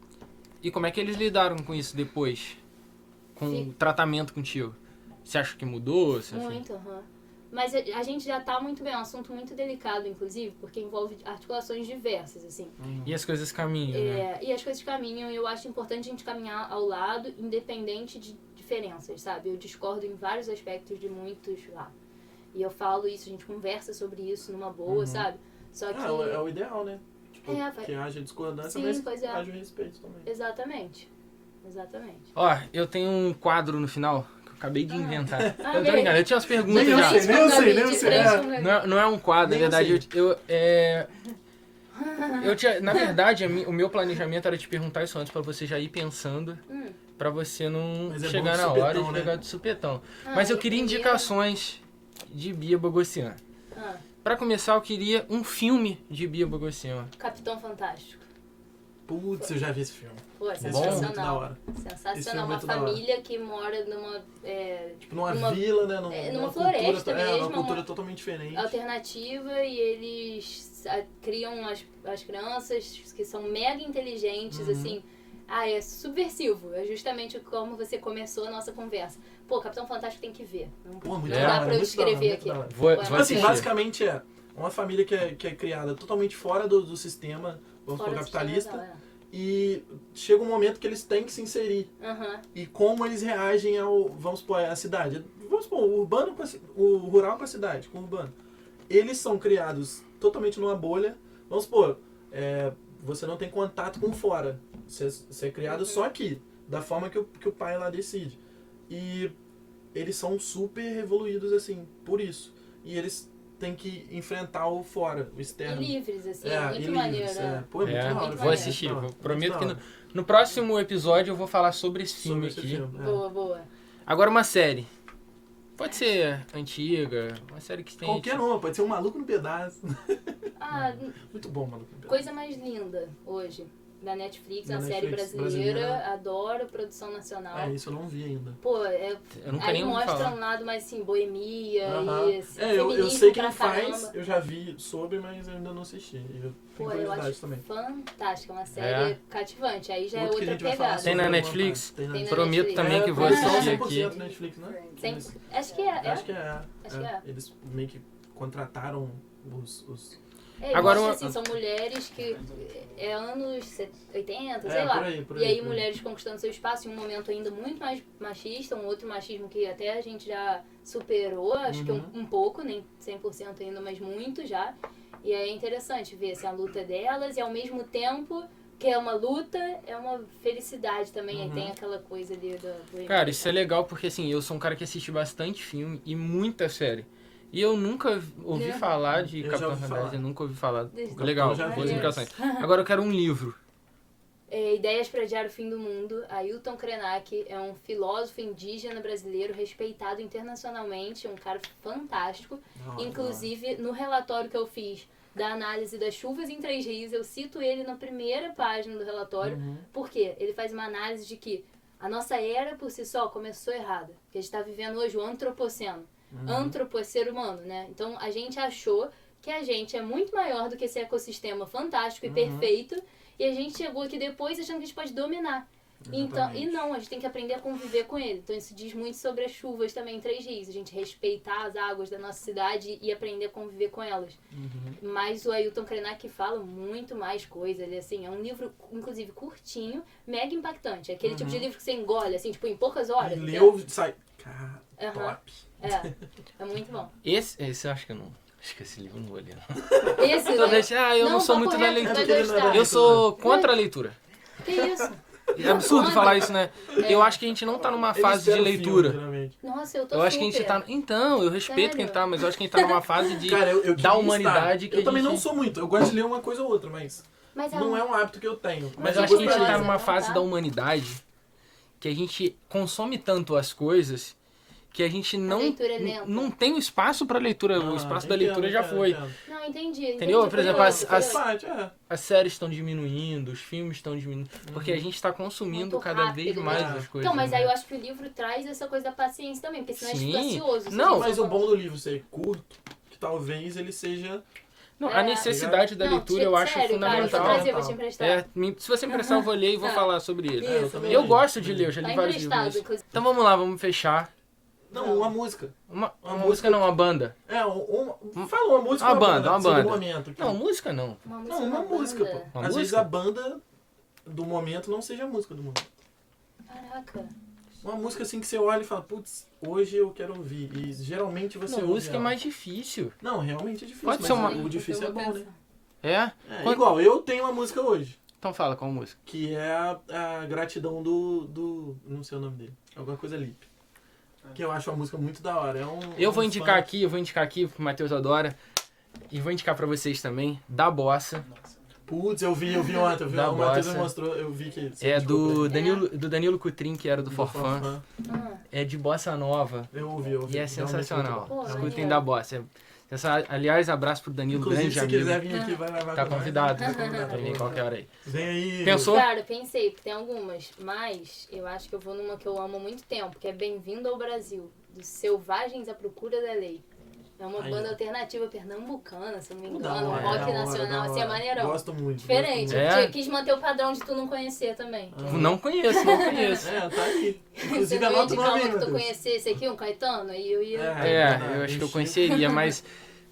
E como é que eles lidaram com isso depois? Com o tratamento contigo? Você acha que mudou? Muito, Mas a gente já tá muito bem, é um assunto muito delicado, inclusive, porque envolve articulações diversas, assim. E as coisas caminham, né? E as coisas caminham, e eu acho importante a gente caminhar ao lado, independente de diferenças, sabe? Eu discordo em vários aspectos de muitos lá. E eu falo isso, a gente conversa sobre isso numa boa, sabe? Só que... É o ideal, né? Tipo, que haja discordância, mas haja respeito também. Exatamente. Ó, eu tenho um quadro no final que eu acabei de inventar. Eu tô brincando, eu tinha umas perguntas Nem já. eu sei. Não é um quadro, na verdade, eu tinha, na verdade, o meu planejamento era te perguntar isso antes pra você já ir pensando, pra você não chegar na hora e pegar de supetão. Mas eu queria indicações de Bia Bogossian. Pra começar, eu queria um filme de Bia Bogossian. Capitão Fantástico. Putz, eu já vi esse filme. Pô, Esse filme é muito da hora. Sensacional. Uma família que mora numa... tipo, numa vila, né? Numa floresta mesmo. Uma cultura totalmente diferente. Alternativa, e eles criam as crianças que são mega inteligentes, assim. É subversivo. É justamente como você começou a nossa conversa. Pô, Capitão Fantástico tem que ver. Não dá pra eu descrever aqui. Vou assim, basicamente é uma família que é criada totalmente fora do sistema, vamos supor, capitalista. E chega um momento que eles têm que se inserir. E como eles reagem vamos supor, à cidade. Vamos supor, o rural com a cidade, com o urbano. Eles são criados totalmente numa bolha. Vamos supor, você não tem contato com fora. Você é criado só aqui, da forma que o pai lá decide. E eles são super evoluídos, assim, por isso. E eles têm que enfrentar o fora, o externo. E livres, assim, muito maneiro. Pô, é muito da hora. Vou assistir, eu prometo que no próximo episódio eu vou falar sobre esse filme aqui. Boa. Agora uma série. Pode ser antiga, uma série que tem... Qualquer uma, pode ser um Maluco no Pedaço. Muito bom, Maluco no Pedaço. Coisa mais linda hoje. Da Netflix, uma série brasileira, adoro, produção nacional. Isso eu não vi ainda. Pô, eu nunca aí mostra um lado mais assim, boemia e assim, eu sei quem faz, eu já vi sobre, mas eu ainda não assisti. Eu tenho curiosidade também. Fantástica, uma série cativante, aí já é outra pegada. Tem na Netflix? Tem na Prometo Netflix. também que vou assistir aqui. 100% Netflix, né? Acho que é. Acho que é. Eles meio que contrataram os Agora assim, são mulheres que anos 80, sei lá. Por aí, e aí mulheres conquistando seu espaço em um momento ainda muito mais machista, um outro machismo que até a gente já superou, acho que um pouco, nem 100% ainda, mas muito já. E é interessante ver assim, a luta delas e ao mesmo tempo que é uma luta, é uma felicidade também. Aí tem aquela coisa ali do... Cara, isso é legal porque assim, eu sou um cara que assiste bastante filme e muita série. E eu nunca ouvi falar de Capitão Fantástico, eu nunca ouvi falar. Legal, boas indicações. Agora eu quero um livro. Ideias para Adiar o Fim do Mundo. Ailton Krenak é um filósofo indígena brasileiro respeitado internacionalmente, um cara fantástico. Inclusive, no relatório que eu fiz da análise das chuvas em Três Rios, eu cito ele na primeira página do relatório, porque ele faz uma análise de que a nossa era por si só começou errada. Que a gente está vivendo hoje o antropoceno. Antropo é ser humano, né? Então a gente achou que a gente é muito maior do que esse ecossistema fantástico e perfeito, e a gente chegou aqui depois achando que a gente pode dominar. Então, e não, a gente tem que aprender a conviver com ele. Então isso diz muito sobre as chuvas também em Três Rios, a gente respeitar as águas da nossa cidade e aprender a conviver com elas. Mas o Ailton Krenak fala muito mais coisa. Ele, assim, é um livro, inclusive, curtinho, mega impactante. Aquele tipo de livro que você engole, assim, tipo, em poucas horas. Leu, sai... Cara, top. É muito bom. Esse eu acho que eu não... Acho que esse livro eu não vou ler. Esse eu não sou muito da leitura. Eu sou contra a leitura. Que isso? É absurdo falar isso, né? Eu acho que a gente não tá numa fase de leitura. Nossa, eu tô Eu acho que a gente tá... Então, eu respeito quem tá, mas eu acho que a gente tá numa fase de... Cara, da humanidade que eu também não sou muito. Eu gosto de ler uma coisa ou outra, mas não é um hábito que eu tenho. Mas eu acho que a gente tá numa fase da humanidade que a gente consome tanto as coisas que a gente A não, leitura é lenta. não tem o espaço para leitura. O espaço da leitura já foi. Não, entendi. Entendeu? Por exemplo, curioso. as séries estão diminuindo, os filmes estão diminuindo, porque a gente está consumindo Muito cada rápido, vez né? mais as coisas. Então, mas né? aí eu acho que o livro traz essa coisa da paciência também, porque senão a gente fica Sim. ansioso. Não, Mas o bom do livro ser curto, que talvez ele seja... Não, a necessidade da leitura eu acho sério, fundamental. Cara, eu vou trazer, vou te emprestar. Se você me emprestar, eu vou ler e vou falar sobre ele. Isso, Eu gosto de ler, eu já li Tá vários emprestado, livros. inclusive. Então vamos lá, vamos fechar. Não, uma música. Uma música não, uma banda. Fala uma música. Uma banda. Do momento, não, música não. Uma música, pô. Uma Às vezes música? a banda do momento não seja a música do momento. Caraca. Uma música assim que você olha e fala, putz, hoje eu quero ouvir. E geralmente você Não, ouve música é ela. mais difícil. Não, realmente é difícil. Pode mas ser uma- o difícil é bom, né? É? Igual, eu tenho uma música hoje. Então fala qual música. Que é a gratidão do... Não sei o nome dele. Alguma coisa Lip. Que eu acho uma música muito da hora. Eu vou indicar aqui, que o Matheus adora. E vou indicar pra vocês também, Da Bossa. Putz, eu vi ontem. Da O Matheus Bossa. me mostrou, eu vi que... É do Danilo Cutrim, que era do Forfã. Forfã. É de bossa nova. Eu ouvi. E é Realmente sensacional. muito bom. Pô, Escutem maneiro. Da Bossa. Aliás, abraço pro Danilo, Inclusive, grande se amigo. quiser vir aqui, vai levar Tá com nós. convidado. Tá convidado. Pra vir qualquer hora aí. Vem aí. Pensou? Cara, pensei, porque tem algumas, mas eu acho que eu vou numa que eu amo há muito tempo, que é Bem-vindo ao Brasil, dos Selvagens à Procura da Lei. É uma Aí, banda ó. alternativa pernambucana, se eu não me Da engano, um hora, rock da hora, nacional, da assim, é hora. maneirão. Gosto muito. Diferente, gosto É? eu quis manter o padrão de tu não conhecer também. Não conheço. muito. Tá aí. Você Inclusive, não ia anota o indicar nome uma aí, que tu Matheus. conhecesse aqui, um Caetano, aí eu ia... Eu acho que eu conheceria, mas...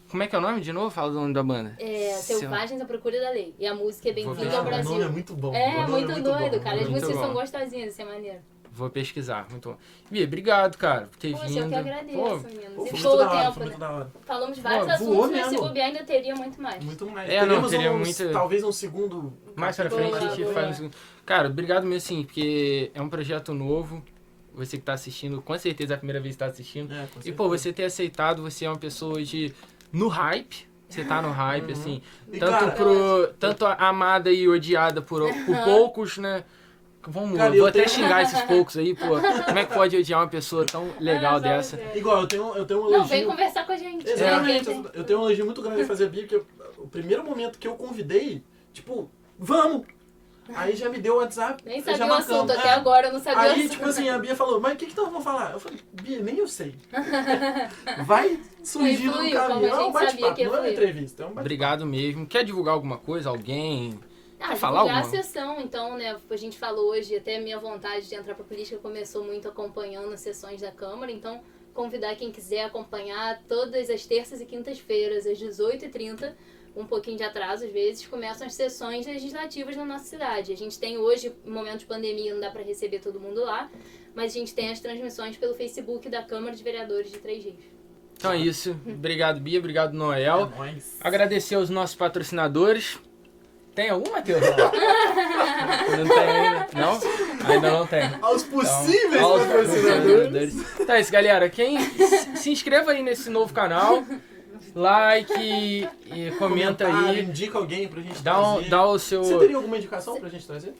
Como é que é o nome de novo? Fala o nome da banda. Selvagens à Procura da Lei. E a música é Bem-vindo ver. ao O nome Brasil. é muito bom. O É, nome muito doido, bom. cara. As muito músicas bom. são gostosinhas, isso é maneiro. Vou pesquisar, muito bom. Bia, obrigado, cara, por ter Poxa, vindo. eu que agradeço, Pô, meninos. Pô, E foi foi o muito da hora, tempo, foi muito né? da hora. Falamos vários Pô, assuntos, voou mas se mesmo. bobear ainda teria muito mais. Muito mais. É, não, Teremos teria muito- talvez um segundo... mais pra frente a gente Boa. faz um segundo. Cara, obrigado mesmo, assim, porque é um projeto novo. Você que tá assistindo, com certeza é a primeira vez que tá assistindo. É, com E, certeza. pô, você ter aceitado, você é uma pessoa hoje no hype. Você tá no hype, assim. E, Tanto, cara, tanto amada e odiada por poucos, né? Cara, Vou eu até tenho- xingar esses poucos aí, pô. Como é que pode odiar uma pessoa tão legal dessa? Igual, eu tenho um elogio... Não, vem conversar com a gente. Exatamente. Vem. Eu tenho um elogio muito grande a fazer a Bia, porque o primeiro momento que eu convidei, tipo, vamos! Aí já me deu o WhatsApp. Nem já sabia o marcamos. assunto, até agora eu não sabia o Aí, assunto. tipo assim, a Bia falou, mas o que nós vamos falar? Eu falei, Bia, nem eu sei. Vai surgir no Fluiu, caminho. como a É um gente sabia bate-papo, que ia não é uma fluir. entrevista. É um bate-papo. Obrigado mesmo. Quer divulgar alguma coisa? Alguém? Ah, Quer falar divulgar a alguma? sessão, então, né? A gente falou hoje, até a minha vontade de entrar pra política começou muito acompanhando as sessões da Câmara, então convidar quem quiser acompanhar todas as terças e quintas-feiras, às 18h30, um pouquinho de atraso às vezes, começam as sessões legislativas na nossa cidade. A gente tem hoje, em momento de pandemia, não dá pra receber todo mundo lá, mas a gente tem as transmissões pelo Facebook da Câmara de Vereadores de Três Rios. Então é isso. Obrigado, Bia. Obrigado, Noel. É nóis. Agradecer aos nossos patrocinadores. Tem algum, Matheus? Não tem ainda? Não? Ainda não tem. Aos possíveis Então, aos patrocinadores. Então é isso, galera. Quem se inscreva aí nesse novo canal. Like e comenta Comentário, aí. indica alguém pra gente Dá trazer. o seu... Você teria alguma indicação pra gente trazer?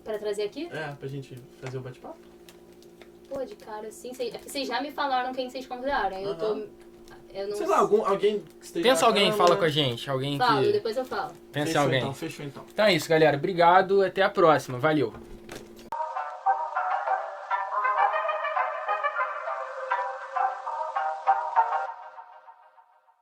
Pra trazer aqui? É, pra gente fazer o bate-papo? Pô, de cara, assim, vocês já me falaram quem vocês convidaram. Eu tô. Eu não Sei lá, alguém que esteja Pensa na alguém, Câmara. fala com a gente. Alguém falo, que... depois eu falo. Pensa em Fechou alguém. então, fechou então. Então é isso, galera. Obrigado. Até a próxima. Valeu.